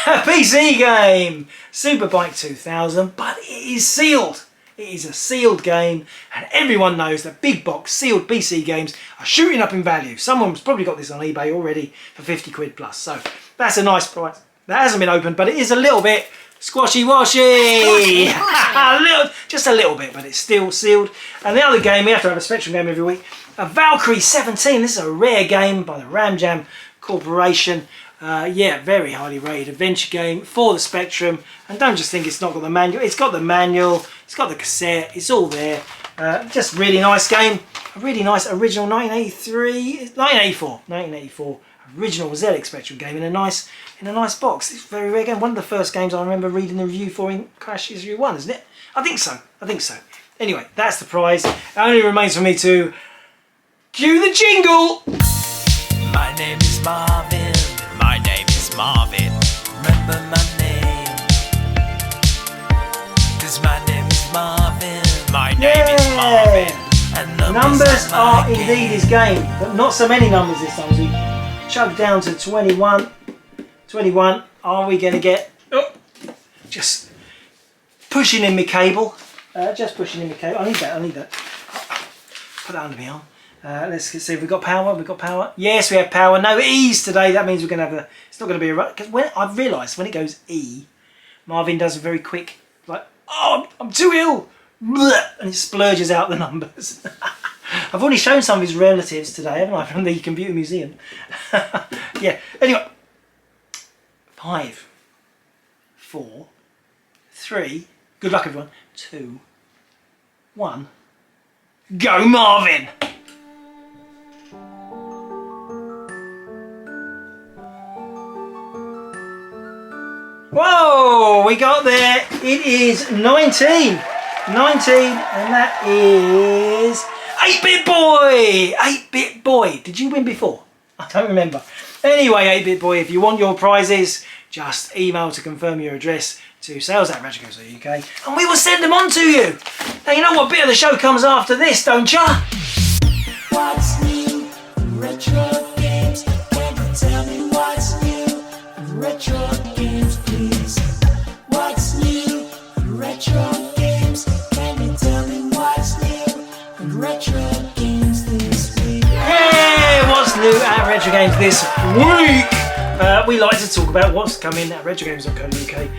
A PC game. Superbike 2000, but it is sealed. It is a sealed game, and everyone knows that big box sealed PC games are shooting up in value. Someone's probably got this on eBay already for 50 quid plus, so that's a nice price. That hasn't been opened, but it is a little bit Squashy washy! Just a little bit, but it's still sealed. And the other game, we have to have a Spectrum game every week. Valkyrie 17. This is a rare game by the Ram Jam Corporation. Yeah, very highly rated adventure game for the Spectrum. And don't just think it's not got the manual. It's got the manual, it's got the cassette, it's all there. Just really nice game. A really nice original 1984 original ZX Spectrum game in a nice box. It's a very rare game. One of the first games I remember reading the review for in Crash Issue 1, isn't it? I think so. Anyway, that's the prize. It only remains for me to cue the jingle. My name is Marvin. My name is Marvin. Remember my name. 'Cause my name is Marvin. My name is Marvin. And numbers are indeed his game, but not so many numbers this time. So we chug down to 21. 21. Are we going to get... Oh, just pushing in my cable. Just pushing in my cable. I need that. Put that under my arm. Let's see if we've got power. We've got power. Yes, we have power. No E's today. That means we're going to have it's not going to be a... Because when I've realised when it goes E, Marvin does a very quick, like, oh, I'm too ill. And it splurges out the numbers. I've already shown some of his relatives today, haven't I, from the Computer Museum. Yeah, anyway. 5, 4, 3, good luck everyone, 2, 1, go Marvin! Whoa, we got there. It is 19. 19, and that is 8-Bit Boy! 8-Bit Boy. Did you win before? I don't remember. Anyway, 8-Bit Boy, if you want your prizes, just email to confirm your address to sales@retrogames.uk and we will send them on to you. Now, you know what bit of the show comes after this, don't ya? What's new? Retro games. Can you tell me what's new? Retro games, please. What's new? Retro games. Can you tell me what's new? Retro games this week. Yeah, what's new at Retro Games this week? We like to talk about what's coming at retrogames.co.uk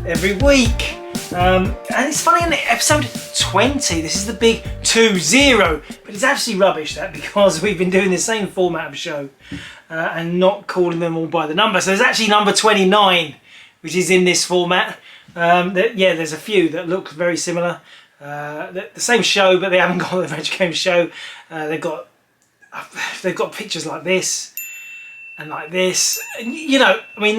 every week. And it's funny, in episode 20, this is the big 2-0, but it's absolutely rubbish that, because we've been doing the same format of show and not calling them all by the number. So there's actually number 29, which is in this format. Yeah, there's a few that look very similar. The same show, but they haven't got the Retro Games show. They've got pictures like this and like this. And, you know, I mean,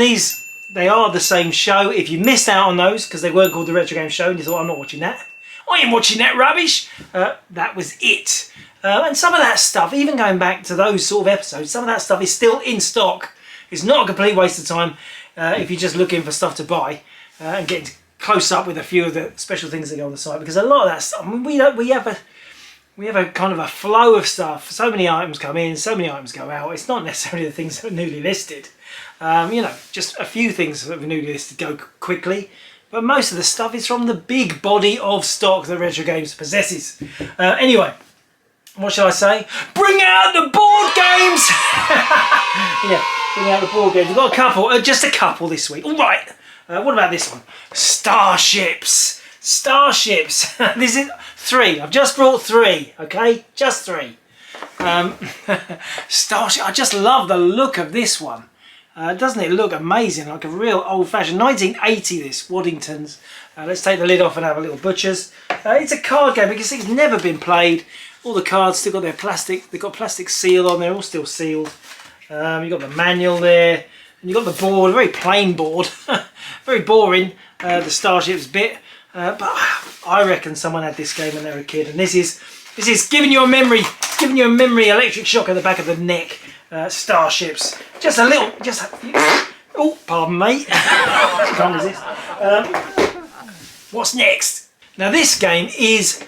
they are the same show. If you missed out on those because they weren't called the Retro Games show and you thought, I'm not watching that, I ain't watching that rubbish, that was it. And some of that stuff, even going back to those sort of episodes, some of that stuff is still in stock. It's not a complete waste of time if you're just looking for stuff to buy and getting close up with a few of the special things that go on the site, because a lot of that stuff, I mean, we have a kind of a flow of stuff. So many items come in, so many items go out. It's not necessarily the things that are newly listed. You know, just a few things that are newly listed go quickly, but most of the stuff is from the big body of stock that Retro Games possesses. Anyway, what shall I say? Bring out the board games! Yeah, bring out the board games. We've got a couple, just a couple this week. All right. What about this one? Starships. Starships. This is 3. I've just brought 3, okay? Just 3. Starship. I just love the look of this one. Doesn't it look amazing? Like a real old-fashioned 1980 this, Waddingtons. Let's take the lid off and have a little butcher's. It's a card game because it's never been played. All the cards still got their plastic, they've got plastic seal on, they're all still sealed. You've got the manual there, and you've got the board, a very plain board. Very boring, the Starships bit. But I reckon someone had this game when they were a kid, and this is giving you a memory, electric shock at the back of the neck. Starships, just a little, oh, pardon me. Can't resist. What's next? Now this game is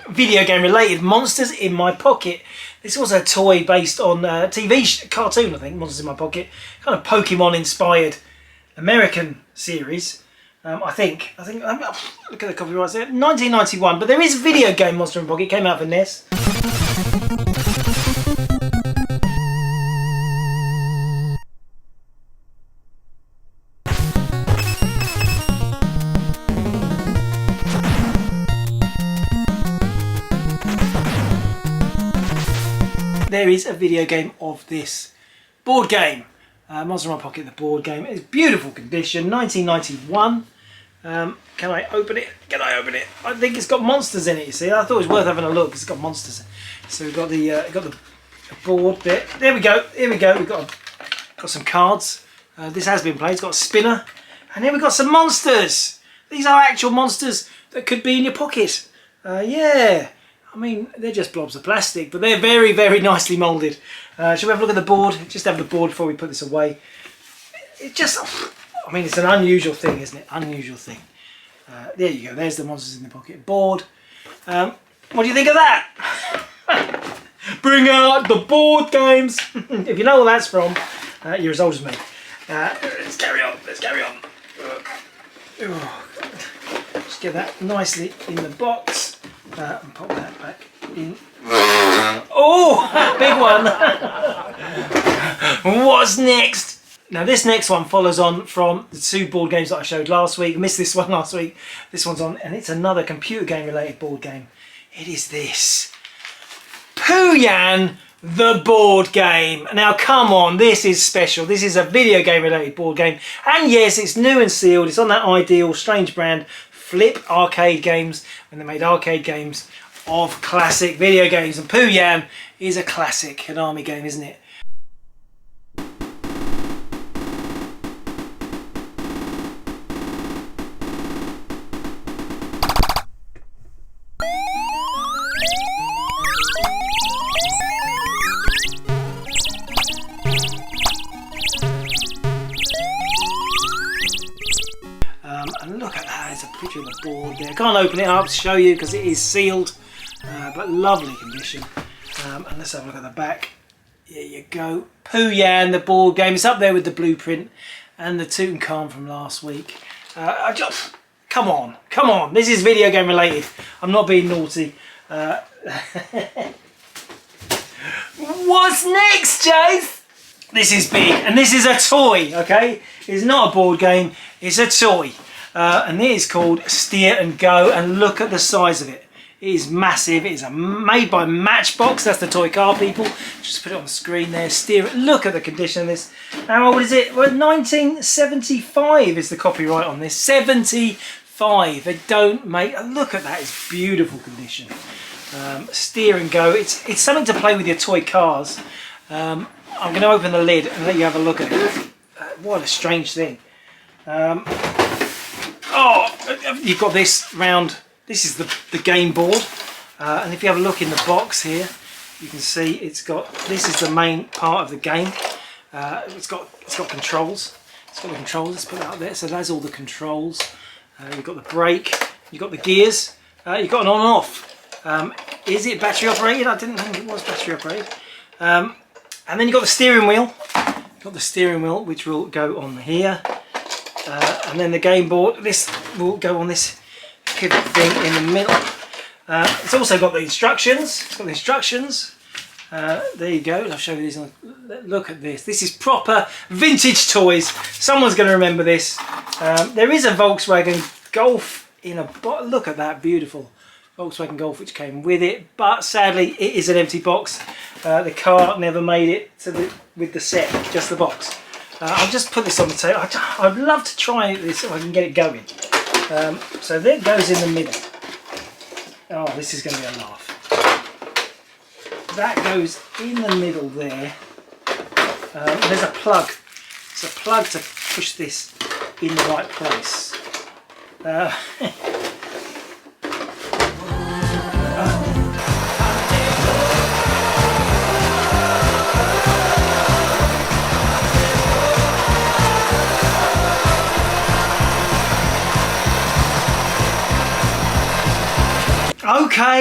video game related. Monsters in My Pocket. This was a toy based on TV cartoon, I think. Monsters in My Pocket, kind of Pokemon inspired American series. I think look at the copyrights there, 1991, but there is a video game Monster in My Pocket, it came out for NES. there is a video game of this board game. Monster in My Pocket, the board game. It's beautiful condition, 1991. Can I open it? Can I open it? I think it's got monsters in it, you see. I thought it was worth having a look because it's got monsters. So we've got the board bit. There we go. Here we go. We've got some cards. This has been played. It's got a spinner. And then we've got some monsters. These are actual monsters that could be in your pocket. Yeah. I mean, they're just blobs of plastic, but they're very, very nicely moulded. Shall we have a look at the board? Just have the board before we put this away. It just... I mean, it's an unusual thing, isn't it? Unusual thing. There you go. There's the monsters in the pocket board. What do you think of that? Bring out the board games. If you know where that's from, you're as old as me. Let's carry on. Let's carry on. Just get that nicely in the box and pop that back in. Oh, big one. What's next? Now this next one follows on from the 2 board games that I showed last week. I missed this one last week. This one's on, and it's another computer game related board game. It is this. Pooyan, the board game. Now come on, this is special. This is a video game related board game. And yes, it's new and sealed. It's on that Ideal Strange brand Flip arcade games, when they made arcade games of classic video games. And Pooyan is a classic Konami game, isn't it? And look at that, there's a picture of the board there. I can't open it up to show you because it is sealed, but lovely condition. And let's have a look at the back. There you go. Pooyan, the board game. It's up there with the blueprint and the Tutankhamun from last week. Come on, come on. This is video game related. I'm not being naughty. What's next, Jace? This is big, and this is a toy, okay? It's not a board game, it's a toy. And it is called Steer and Go, and look at the size of it. It is massive. It is made by Matchbox. That's the toy car people. Just put it on the screen there. Steer it. Look at the condition of this. How old is it? Well, 1975 is the copyright on this. 75. They don't make... Look at that. It's beautiful condition. Steer and Go. It's something to play with your toy cars. I'm going to open the lid and let you have a look at it. What a strange thing. Oh, you've got this round. This is the game board, and if you have a look in the box here, you can see it's got. This is the main part of the game. It's got controls. It's got the controls. Let's put that up there. So there's all the controls. You've got the brake. You've got the gears. You've got an on and off. Is it battery operated? I didn't think it was battery operated. And then you've got the steering wheel. You've got the steering wheel, which will go on here. And then the game board, this will go on this pivot thing in the middle. It's also got the instructions. It's got the instructions. There you go. I'll show you these. Look at this. This is proper vintage toys. Someone's going to remember this. There is a Volkswagen Golf in a box. Look at that beautiful Volkswagen Golf which came with it. But sadly, it is an empty box. The car never made it to with the set, just the box. I'll just put this on the table. I'd love to try this if I can get it going. So there it goes in the middle. Oh, this is going to be a laugh. That goes in the middle there. There's a plug. It's a plug to push this in the right place.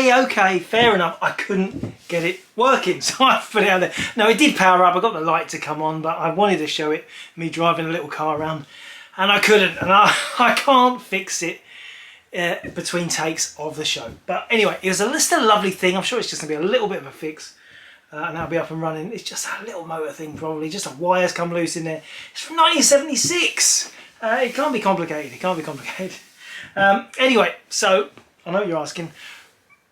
Okay, fair enough. I couldn't get it working, so I put it out there. No, it did power up. I got the light to come on, but I wanted to show it, me driving a little car around, and I couldn't, and I can't fix it between takes of the show. But anyway, it was just a lovely thing. I'm sure it's just going to be a little bit of a fix, and that'll be up and running. It's just a little motor thing, probably. Just a wire's come loose in there. It's from 1976. It can't be complicated. It can't be complicated. Anyway, so I know what you're asking.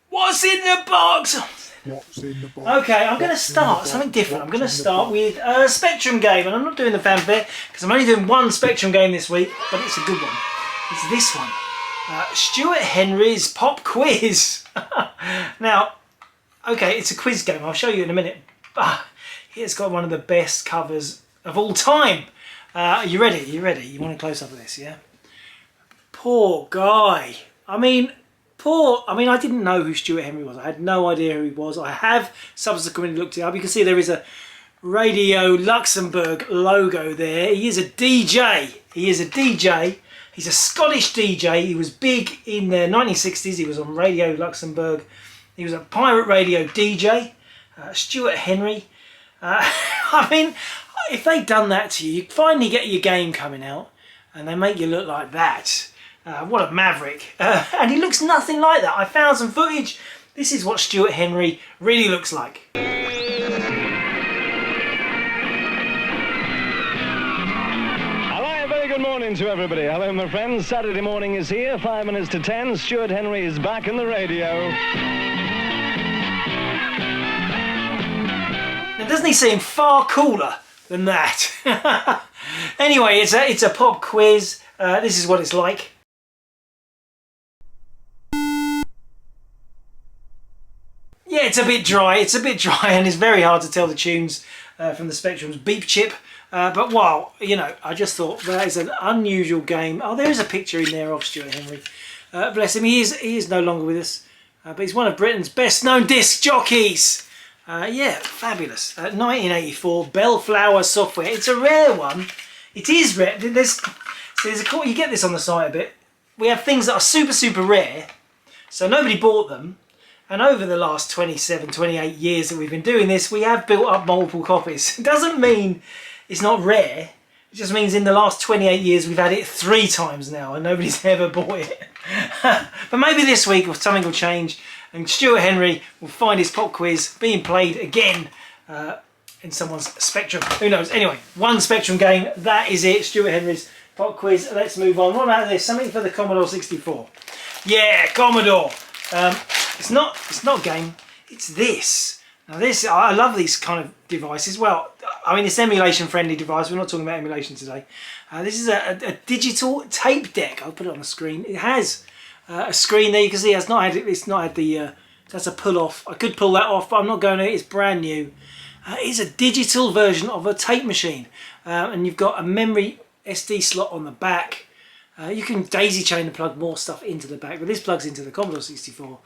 What's in the box? What's in the box? Okay, I'm going to start something different. I'm going to start with a Spectrum game, and I'm not doing the fanfare because I'm only doing one Spectrum game this week, but it's a good one. It's this one. Stuart Henry's Pop Quiz. Now, okay, it's a quiz game. I'll show you in a minute. It's got one of the best covers of all time. Are you ready? You ready? You want a close up of this, yeah? Poor guy. I didn't know who Stuart Henry was. I had no idea who he was. I have subsequently looked it up. You can see there is a Radio Luxembourg logo there. He is a DJ. He's a Scottish DJ. He was big in the 1960s. He was on Radio Luxembourg. He was a pirate radio DJ. Stuart Henry. If they'd done that to you, you finally get your game coming out and they make you look like that. What a maverick. And he looks nothing like that. I found some footage. This is what Stuart Henry really looks like. Hello, very good morning to everybody. Hello, my friends. Saturday morning is here, 5 minutes to 10. Stuart Henry is back on the radio. Now, doesn't he seem far cooler than that? Anyway, it's a pop quiz. This is what it's like. Yeah, it's a bit dry, and it's very hard to tell the tunes from the Spectrum's beep chip. But wow, I just thought that is an unusual game. Oh, there is a picture in there of Stuart Henry. Bless him, he is no longer with us. But he's one of Britain's best known disc jockeys. Yeah, fabulous. 1984, Bellflower Software. It's a rare one. It is rare. There's you get this on the site a bit. We have things that are super, super rare, so nobody bought them. And over the last 27, 28 years that we've been doing this, we have built up multiple copies. It doesn't mean it's not rare. It just means in the last 28 years we've had it 3 times now and nobody's ever bought it. But maybe this week something will change and Stuart Henry will find his pop quiz being played again in someone's Spectrum. Who knows? Anyway, one Spectrum game. That is it. Stuart Henry's pop quiz. Let's move on. What about this? Something for the Commodore 64. Yeah, Commodore. It's not a game, it's this. Now this, I love these kind of devices. Well, it's an emulation friendly device. We're not talking about emulation today. This is a digital tape deck. I'll put it on the screen. It has a screen there. You can see it's not had the, that's a pull off. I could pull that off, but I'm not going to. It's brand new. It's a digital version of a tape machine. And you've got a memory SD slot on the back. You can daisy chain and plug more stuff into the back, but this plugs into the Commodore 64.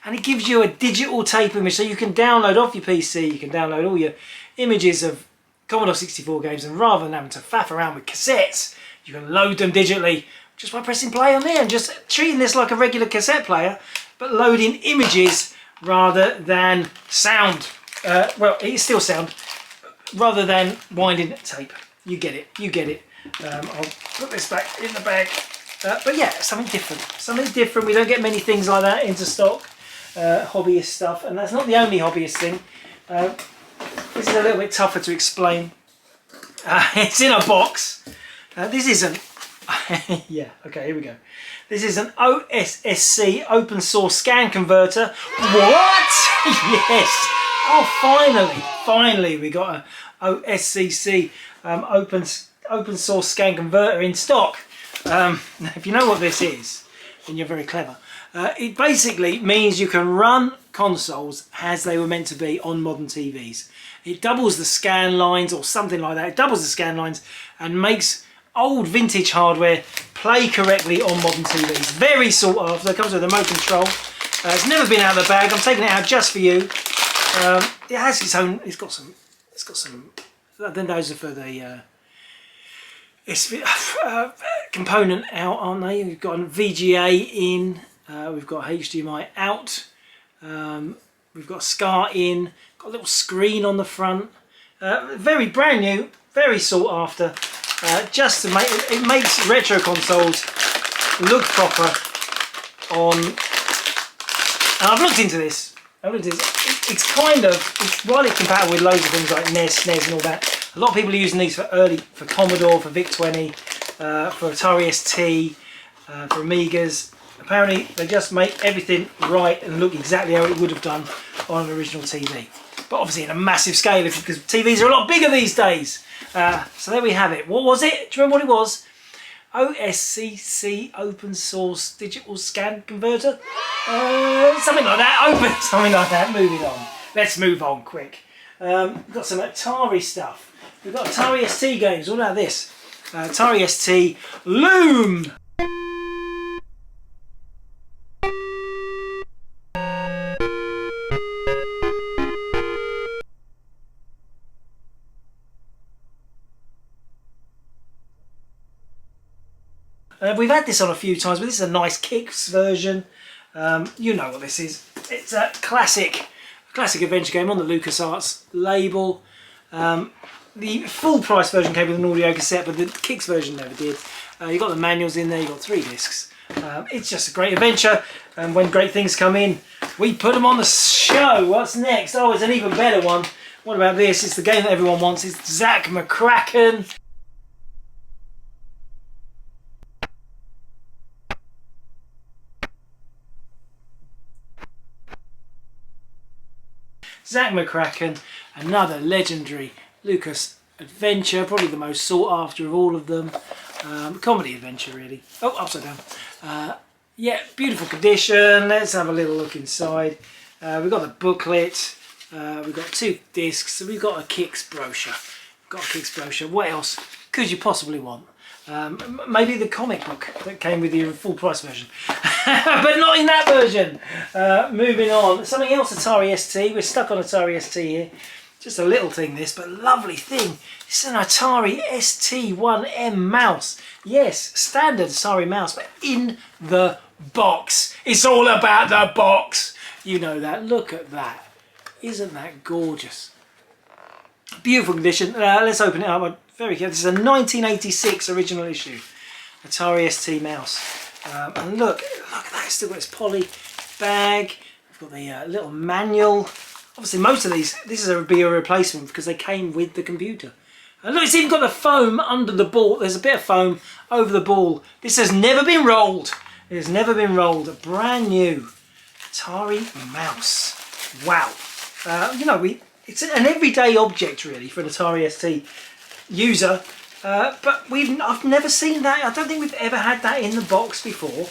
And it gives you a digital tape image, so you can download off your PC, you can download all your images of Commodore 64 games, and rather than having to faff around with cassettes, you can load them digitally just by pressing play on there and just treating this like a regular cassette player, but loading images rather than sound. Well, it's still sound, rather than winding tape. You get it. I'll put this back in the bag. But yeah, something different. We don't get many things like that into stock. Hobbyist stuff, and that's not the only hobbyist thing. This is a little bit tougher to explain. It's in a box. This is an yeah, okay, here we go. This is an OSSC open source scan converter. What? Yes. Oh, finally we got a OSCC open source scan converter in stock. If you know what this is, then you're very clever. It basically means you can run consoles as they were meant to be on modern TVs. It doubles the scan lines or something like that. It doubles the scan lines and makes old vintage hardware play correctly on modern TVs. Very sought after. It comes with a remote control. It's never been out of the bag. I'm taking it out just for you. It has its own. It's got some. Then those are for the. Component out, aren't they? We've got a VGA in. We've got HDMI out. We've got SCART in. Got a little screen on the front. Very brand new. Very sought after. Just to make it makes retro consoles look proper on. And I've looked into this. It's widely compatible with loads of things like NES, SNES, and all that. A lot of people are using these for Commodore, for VIC-20, for Atari ST, for Amigas, Apparently they just make everything right and look exactly how it would have done on an original TV. But obviously in a massive scale, because TVs are a lot bigger these days. So there we have it. What was it? Do you remember what it was? OSCC, Open Source Digital Scan Converter? Something like that. Something like that. Moving on. Let's move on quick. We've got some Atari stuff. We've got Atari ST games. What about this? Atari ST Loom. We've had this on a few times, but this is a nice kicks version. You know what this is. It's a classic adventure game on the LucasArts label. The full price version came with an audio cassette, but the kicks version never did. You've got the manuals in there, you've got 3 discs. It's just a great adventure, and when great things come in, we put them on the show. What's next? Oh, it's an even better one. What about this? It's the game that everyone wants. It's Zack McCracken. Zack McCracken, another legendary Lucas adventure, probably the most sought after of all of them. Comedy adventure, really. Oh, upside down. Yeah, beautiful condition. Let's have a little look inside. We've got the booklet. We've got 2 discs. We've got a kicks brochure. What else could you possibly want? Maybe the comic book that came with the full price version. But not in that version. Moving on. Something else Atari ST. We're stuck on Atari ST here. Just a little thing this, but lovely thing. This is an Atari ST1M mouse. Yes, standard Atari mouse, but in the box. It's all about the box. You know that. Look at that. Isn't that gorgeous? Beautiful condition. Let's open it up. I'm very careful. This is a 1986 original issue. Atari ST mouse. And look at that. It's still got its poly bag. We've got the little manual. Obviously, most of these, this is be a replacement because they came with the computer. And look, it's even got the foam under the ball. There's a bit of foam over the ball. This has never been rolled. It has never been rolled. A brand new Atari mouse. Wow. You know, it's an everyday object really for an Atari ST user. But I've never seen that. I don't think we've ever had that in the box before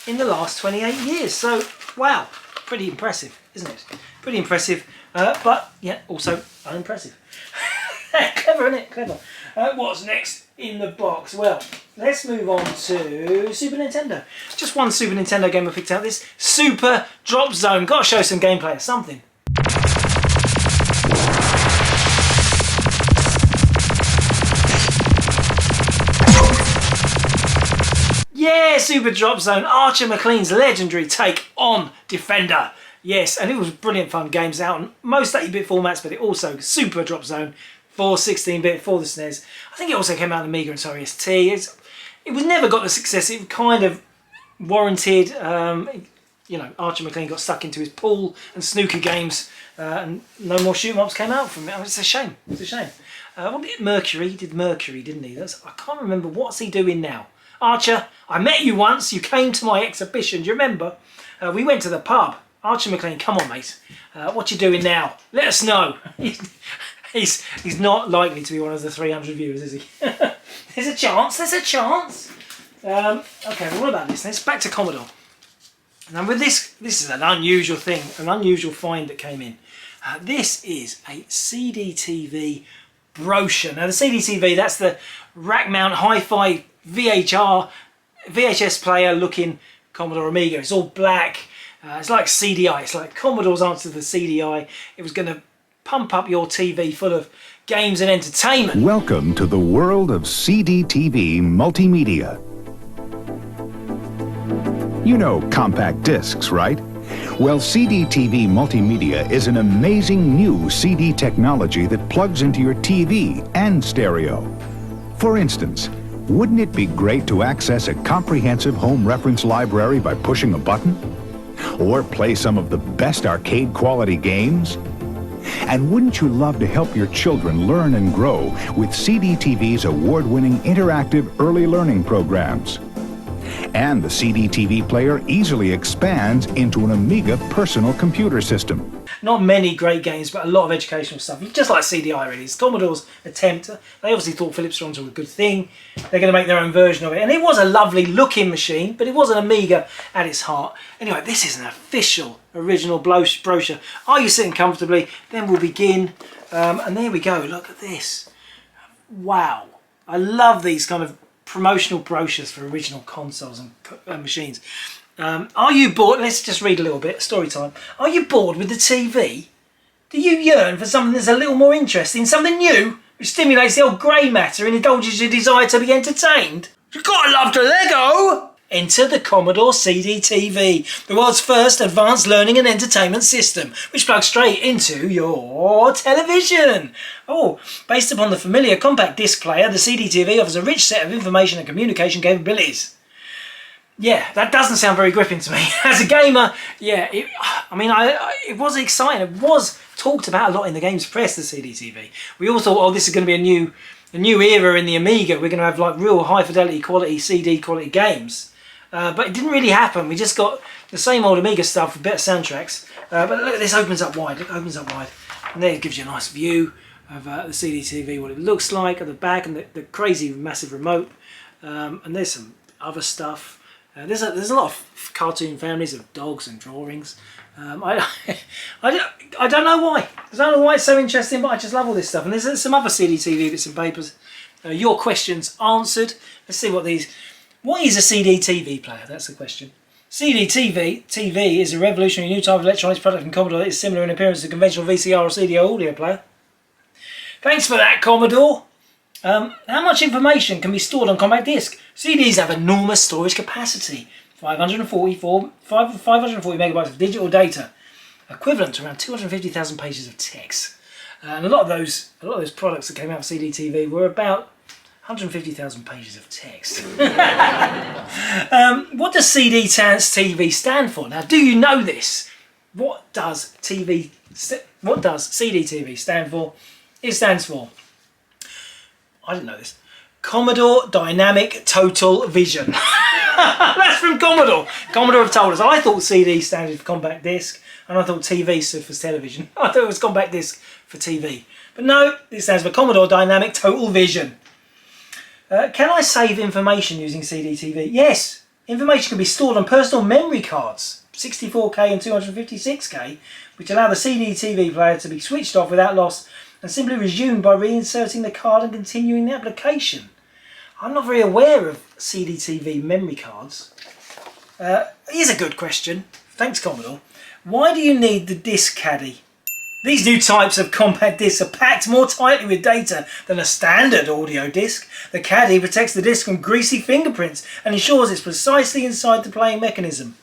in the last 28 years. So, wow. Pretty impressive, isn't it? Pretty impressive, but yeah, also unimpressive. Clever, isn't it? Clever. What's next in the box? Well, let's move on to Super Nintendo. Just one Super Nintendo game I picked out. This Super Drop Zone. Got to show some gameplay or something. Yeah, Super Drop Zone. Archer McLean's legendary take on Defender. Yes, and it was brilliant fun. Games out on most 8-bit formats, but it also Super Drop Zone for 16-bit for the SNES. I think it also came out on Amiga and Atari ST. It was never got the success it kind of warranted. You know, Archer McLean got stuck into his pool and snooker games, and no more shoot 'em ups came out from it. Oh, it's a shame. It's a shame. What did Mercury? He did Mercury, didn't he? I can't remember. What's he doing now? Archer, I met you once. You came to my exhibition. Do you remember? We went to the pub. Archer McLean, come on, mate. What you doing now? Let us know. He's not likely to be one of the 300 viewers, is he? There's a chance. There's a chance. Okay, well, what about this? Let's back to Commodore. Now, with this is an unusual thing, an unusual find that came in. This is a CDTV brochure. Now, the CDTV, that's the rack mount hi-fi VHS player looking Commodore Amiga. It's all black. It's like CDI. It's like Commodore's answer to the CDI. It was going to pump up your TV full of games and entertainment. Welcome to the world of CDTV multimedia. You know compact discs, right? Well, CDTV multimedia is an amazing new CD technology that plugs into your TV and stereo. For instance, wouldn't it be great to access a comprehensive home reference library by pushing a button? Or play some of the best arcade quality games? And wouldn't you love to help your children learn and grow with CDTV's award-winning interactive early learning programs? And the CD-TV player easily expands into an Amiga personal computer system. Not many great games, but a lot of educational stuff. Just like CDI really. It's Commodore's attempt. They obviously thought Philips Strongs were a good thing. They're going to make their own version of it. And it was a lovely looking machine, but it was an Amiga at its heart. Anyway, this is an official original brochure. Are you sitting comfortably? Then we'll begin. And there we go. Look at this. Wow. I love these kind of promotional brochures for original consoles and machines. Are you bored? Let's just read a little bit. Story time. Are you bored with the TV? Do you yearn for something that's a little more interesting? Something new, which stimulates the old grey matter and indulges your desire to be entertained? You've got to love the Lego! Enter the Commodore CD-TV, the world's first advanced learning and entertainment system, which plugs straight into your television. Oh, based upon the familiar compact disc player, the CD-TV offers a rich set of information and communication capabilities. Yeah, that doesn't sound very gripping to me. As a gamer, yeah, it was exciting. It was talked about a lot in the games press, the CD-TV. We all thought, oh, this is going to be a new era in the Amiga. We're going to have like real high fidelity quality CD quality games. But it didn't really happen. We just got the same old Amiga stuff with better soundtracks. But look, this opens up wide. Look, it opens up wide. And there it gives you a nice view of the CD-TV, what it looks like at the back, and the crazy massive remote. And there's some other stuff. There's a lot of cartoon families of dogs and drawings. I don't know why. I don't know why it's so interesting, but I just love all this stuff. And there's some other CD-TV bits and papers. Your questions answered. Let's see what these... What is a CD-TV player? That's the question. CD-TV is a revolutionary new type of electronics product from Commodore that is similar in appearance to conventional VCR or CDO audio player. Thanks for that, Commodore. How much information can be stored on compact disc? CDs have enormous storage capacity, 540 megabytes of digital data, equivalent to around 250,000 pages of text. And a lot of those products that came out of CD-TV were about 150,000 pages of text. What does CD-TV stand for? Now, do you know this? What does CD-TV stand for? It stands for, I didn't know this, Commodore Dynamic Total Vision. That's from Commodore. Commodore have told us. I thought CD stands for compact disc, and I thought TV stood for television. I thought it was compact disc for TV. But no, it stands for Commodore Dynamic Total Vision. Can I save information using CD-TV? Yes. Information can be stored on personal memory cards, 64K and 256K, which allow the CD-TV player to be switched off without loss and simply resumed by reinserting the card and continuing the application. I'm not very aware of CD-TV memory cards. Here's a good question. Thanks, Commodore. Why do you need the disc caddy? These new types of compact discs are packed more tightly with data than a standard audio disc. The caddy protects the disc from greasy fingerprints and ensures it's precisely inside the playing mechanism.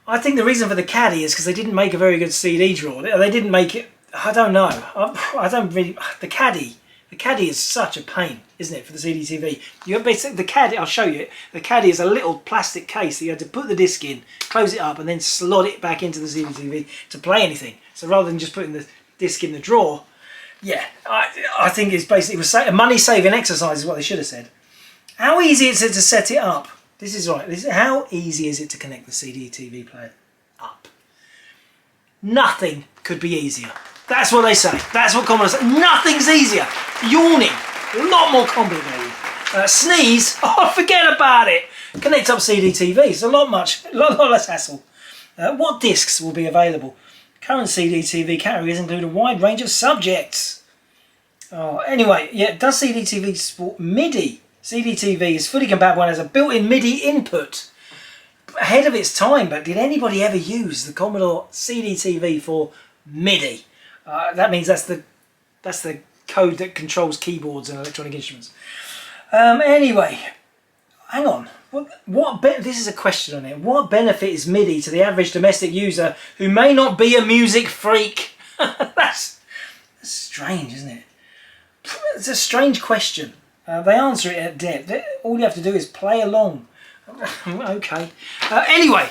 I think the reason for the caddy is because they didn't make a very good CD drawer. They didn't make it, I don't know. I don't really, the caddy is such a pain, isn't it, for the CD-TV? You basically, the caddy, I'll show you it. The caddy is a little plastic case that you had to put the disc in, close it up, and then slot it back into the CD-TV to play anything. So rather than just putting the disc in the drawer, yeah, I think it's basically a money-saving exercise is what they should have said. How easy is it to set it up? This is right. How easy is it to connect the CD-TV player up? Nothing could be easier. That's what they say. That's what Commodore say. Nothing's easier. Yawning, a lot more complicated. Sneeze, oh, forget about it. Connect up CD-TV. It's a lot less hassle. What discs will be available? Current CD-TV categories include a wide range of subjects. Oh, anyway, yeah, does CD-TV support MIDI? CD-TV is fully compatible and has a built-in MIDI input. Ahead of its time, but did anybody ever use the Commodore CD-TV for MIDI? That means that's the code that controls keyboards and electronic instruments. Anyway, hang on. This is a question on it. What benefit is MIDI to the average domestic user who may not be a music freak? That's strange, isn't it? It's a strange question. They answer it at depth. All you have to do is play along. Okay. Anyway,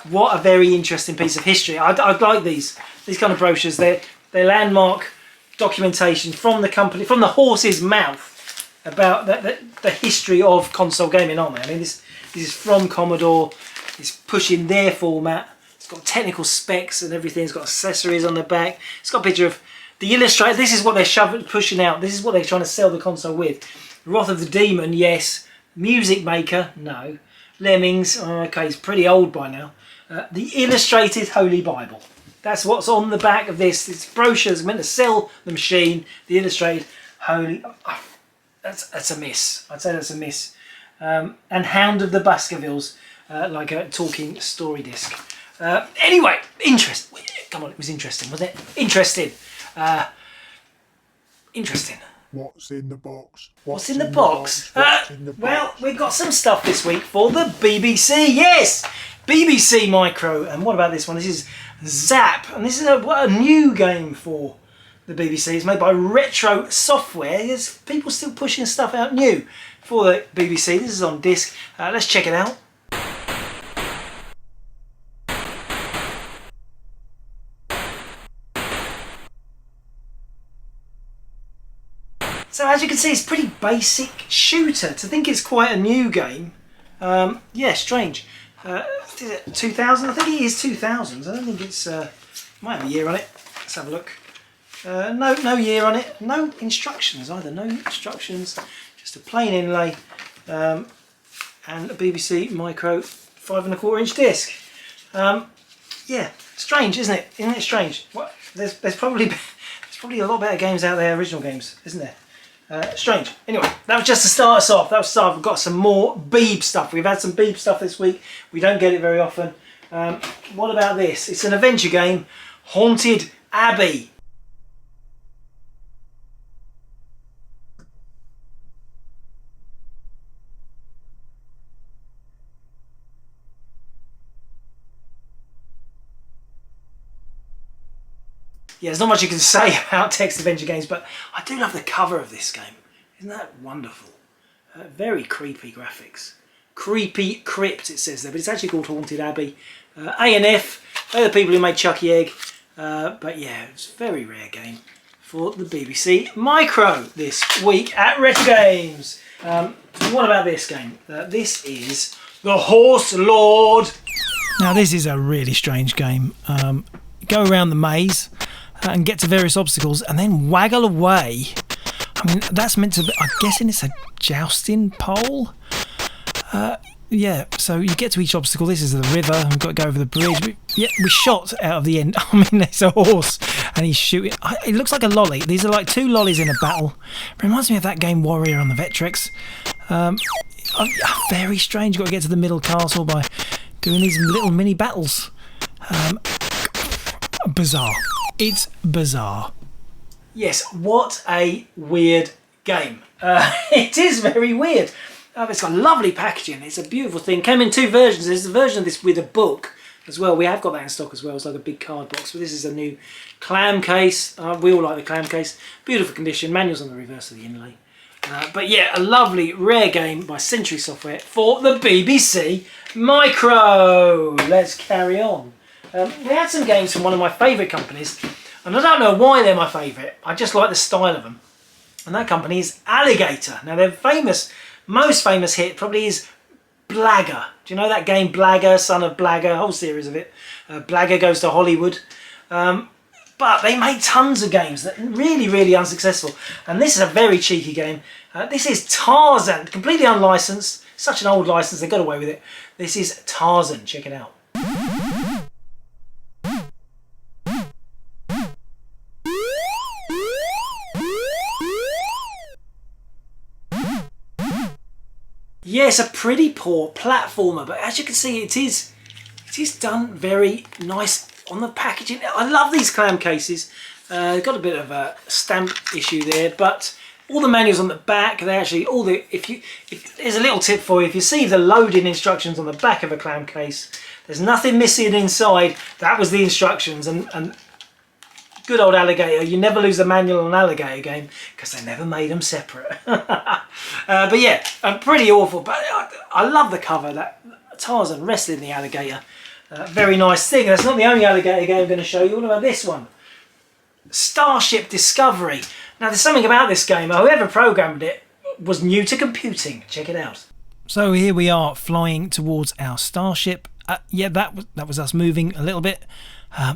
what a very interesting piece of history. I like these kind of brochures. They're landmark documentation from the company, from the horse's mouth, about the history of console gaming, aren't they? I mean, this This is from Commodore. It's pushing their format. It's got technical specs and everything. It's got accessories on the back. It's got a picture of the illustrator. This is what they're pushing out. This is what they're trying to sell the console with. Wrath of the Demon, yes. Music Maker, no. Lemmings, okay, it's pretty old by now. The Illustrated Holy Bible. That's what's on the back of this. It's brochures meant to sell the machine. The Illustrated Holy... That's a miss. I'd say that's a miss. And Hound of the Baskervilles, like a talking story disc. Anyway, interesting. Come on, it was interesting, wasn't it? Interesting. Interesting. What's in the box? What's in the box? Well, we've got some stuff this week for the BBC. Yes, BBC Micro. And what about this one? This is Zap, and this is a new game for the BBC. It's made by Retro Software. There's people still pushing stuff out new for the BBC. This is on disc. Let's check it out. So as you can see, it's a pretty basic shooter. To think it's quite a new game, yeah, strange. Is it 2000? I think it is 2000s. I don't think it's, might have a year on it. Let's have a look. No year on it. No instructions either. No instructions. Just a plain inlay and a BBC Micro 5¼ inch disc. Yeah, strange, isn't it? Isn't it strange? What? There's probably a lot better games out there, original games, isn't there? Strange. Anyway, that was just to start us off. That was start. We've got some more Beeb stuff. We've had some Beeb stuff this week. We don't get it very often. What about this? It's an adventure game, Haunted Abbey. Yeah, there's not much you can say about text adventure games, but I do love the cover of this game. Isn't that wonderful? Very creepy graphics. Creepy Crypt, it says there, but it's actually called Haunted Abbey. A&F, they're the people who made Chucky Egg. But yeah, it's a very rare game for the BBC Micro this week at Retrogames. What about this game? This is The Horse Lord. Now this is a really strange game. Go around the maze and get to various obstacles and then waggle away. I mean, that's meant to be, I'm guessing it's a jousting pole. Yeah, so you get to each obstacle. This is the river, we've got to go over the bridge. We're shot out of the end. I mean, there's a horse and he's shooting. It looks like a lolly. These are like two lollies in a battle. Reminds me of that game Warrior on the Vectrex. Very strange. You've got to get to the middle castle by doing these little mini battles. Bizarre. It's bizarre. Yes, what a weird game. It is very weird. It's got lovely packaging. It's a beautiful thing. Came in two versions. There's a version of this with a book as well. We have got that in stock as well. It's like a big card box. But this is a new clam case. We all like the clam case. Beautiful condition. Manuals on the reverse of the inlay. But yeah, a lovely, rare game by Century Software for the BBC Micro. Let's carry on. We had some games from one of my favourite companies, and I don't know why they're my favourite. I just like the style of them. And that company is Alligator. Now their most famous hit probably is Blagger. Do you know that game Blagger, Son of Blagger, a whole series of it. Blagger Goes to Hollywood. But they made tons of games that are really, really unsuccessful. And this is a very cheeky game. This is Tarzan, completely unlicensed. Such an old license, they got away with it. This is Tarzan, check it out. Yes, a pretty poor platformer, but as you can see, it is done very nice on the packaging. I love these clam cases. Got a bit of a stamp issue there, but all the manuals on the back, they actually if there's a little tip for you. If you see the loading instructions on the back of a clam case, there's nothing missing inside. That was the instructions, and good old Alligator, you never lose the manual on an Alligator game because they never made them separate. But yeah, pretty awful. But I love the cover, that Tarzan wrestling the alligator. Very nice thing. That's not the only Alligator game I'm going to show you. What about this one? Starship Discovery. Now there's something about this game. Whoever programmed it was new to computing. Check it out. So here we are flying towards our starship. Yeah, that was us moving a little bit.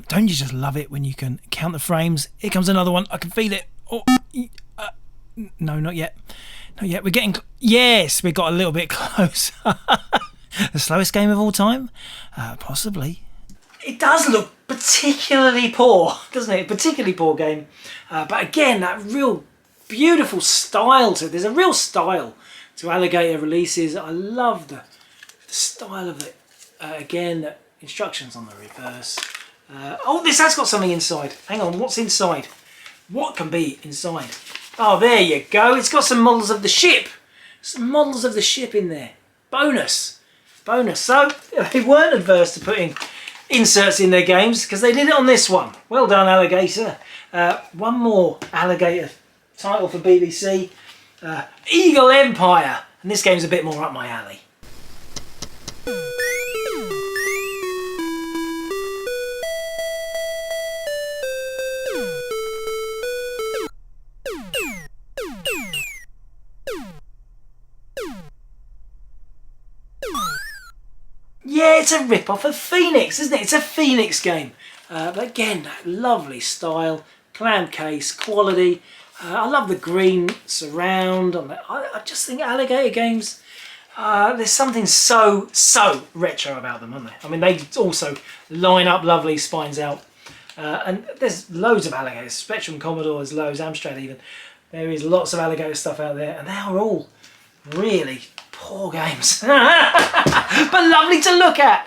Don't you just love it when you can count the frames? Here comes another one. I can feel it. Oh, no, not yet. Not yet. We're getting... Yes, we got a little bit close. The slowest game of all time? Possibly. It does look particularly poor, doesn't it? Particularly poor game. But again, that real beautiful style to it. There's a real style to Alligator releases. I love the style of it. Again, the instructions on the reverse. Oh, this has got something inside. Hang on, what's inside? What can be inside? Oh, there you go. It's got some models of the ship. Some models of the ship in there. Bonus. Bonus. So, they weren't adverse to putting inserts in their games because they did it on this one. Well done, Alligator. One more Alligator title for BBC. Eagle Empire. And this game's a bit more up my alley. Yeah, it's a rip-off of Phoenix, isn't it? It's a Phoenix game. But again, that lovely style, clam case, quality. I love the green surround. I just think Alligator games, there's something so retro about them, aren't they? I mean, they also line up lovely, spines out. And there's loads of Alligators. Spectrum, Commodore, there's loads, Amstrad even. There is lots of Alligator stuff out there, and they are all really poor games. But lovely to look at.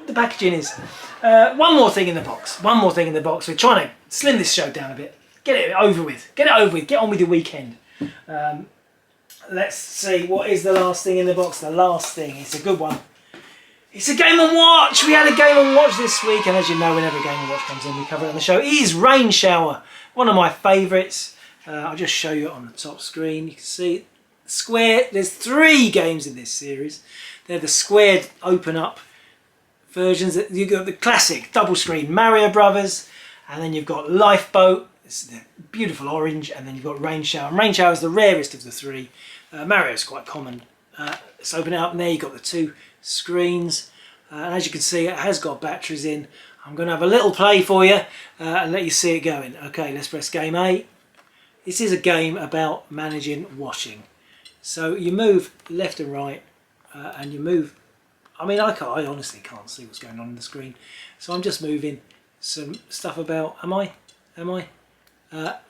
The packaging is. One more thing in the box. One more thing in the box. We're trying to slim this show down a bit. Get it over with. Get it over with. Get on with your weekend. Let's see. What is the last thing in the box? The last thing. It's a good one. It's a Game & Watch. We had a Game & Watch this week. And as you know, whenever a Game & Watch comes in, we cover it on the show. It is Rain Shower. One of my favourites. I'll just show you it on the top screen. You can see Square. There's 3 games in this series. They're the squared open up versions. You've got the classic double screen Mario Brothers, and then you've got Lifeboat. It's the beautiful orange, and then you've got Rain Shower. And Rain Shower is the rarest of the 3. Mario's quite common. Let's open it up, and there you've got the 2 screens. And as you can see, it has got batteries in. I'm going to have a little play for you and let you see it going. Okay, let's press game 8. This is a game about managing washing. So you move left and right, and you move. I mean, I honestly can't see what's going on the screen, so I'm just moving some stuff about. Am I?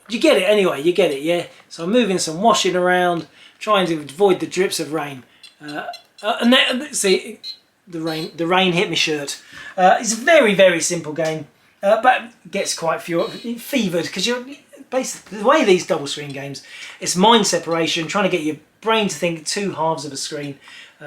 You get it anyway. You get it, yeah. So I'm moving some washing around, trying to avoid the drips of rain. And then, see, the rain hit my shirt. It's a very simple game, but gets quite fevered because you're. Basically, the way these double screen games, it's mind separation, trying to get your brain to think 2 halves of a screen.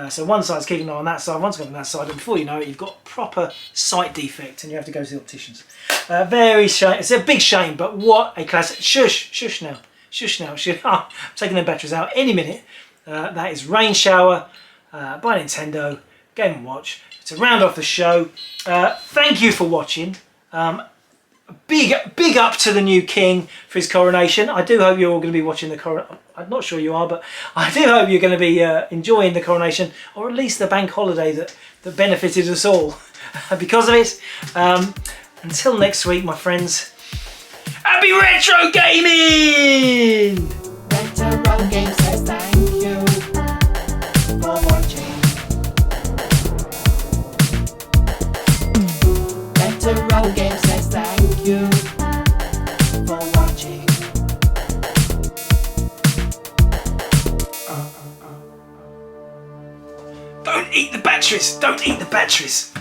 So one side's keeping an eye on that side, one's got on that side, and before you know it, you've got proper sight defect, and you have to go to the opticians. Very shame. It's a big shame, but what a classic. Shush now. I'm taking the batteries out any minute. That is Rain Shower by Nintendo, Game & Watch. To round off the show, thank you for watching. Big up to the new king for his coronation. I do hope you're all going to be watching the coronation. I'm not sure you are, but I do hope you're going to be enjoying the coronation, or at least the bank holiday that benefited us all because of it. Until next week, my friends, happy retro gaming! Retrogames says thank you for watching. Retrogames says thank you for watching. Don't eat the batteries! Don't eat the batteries!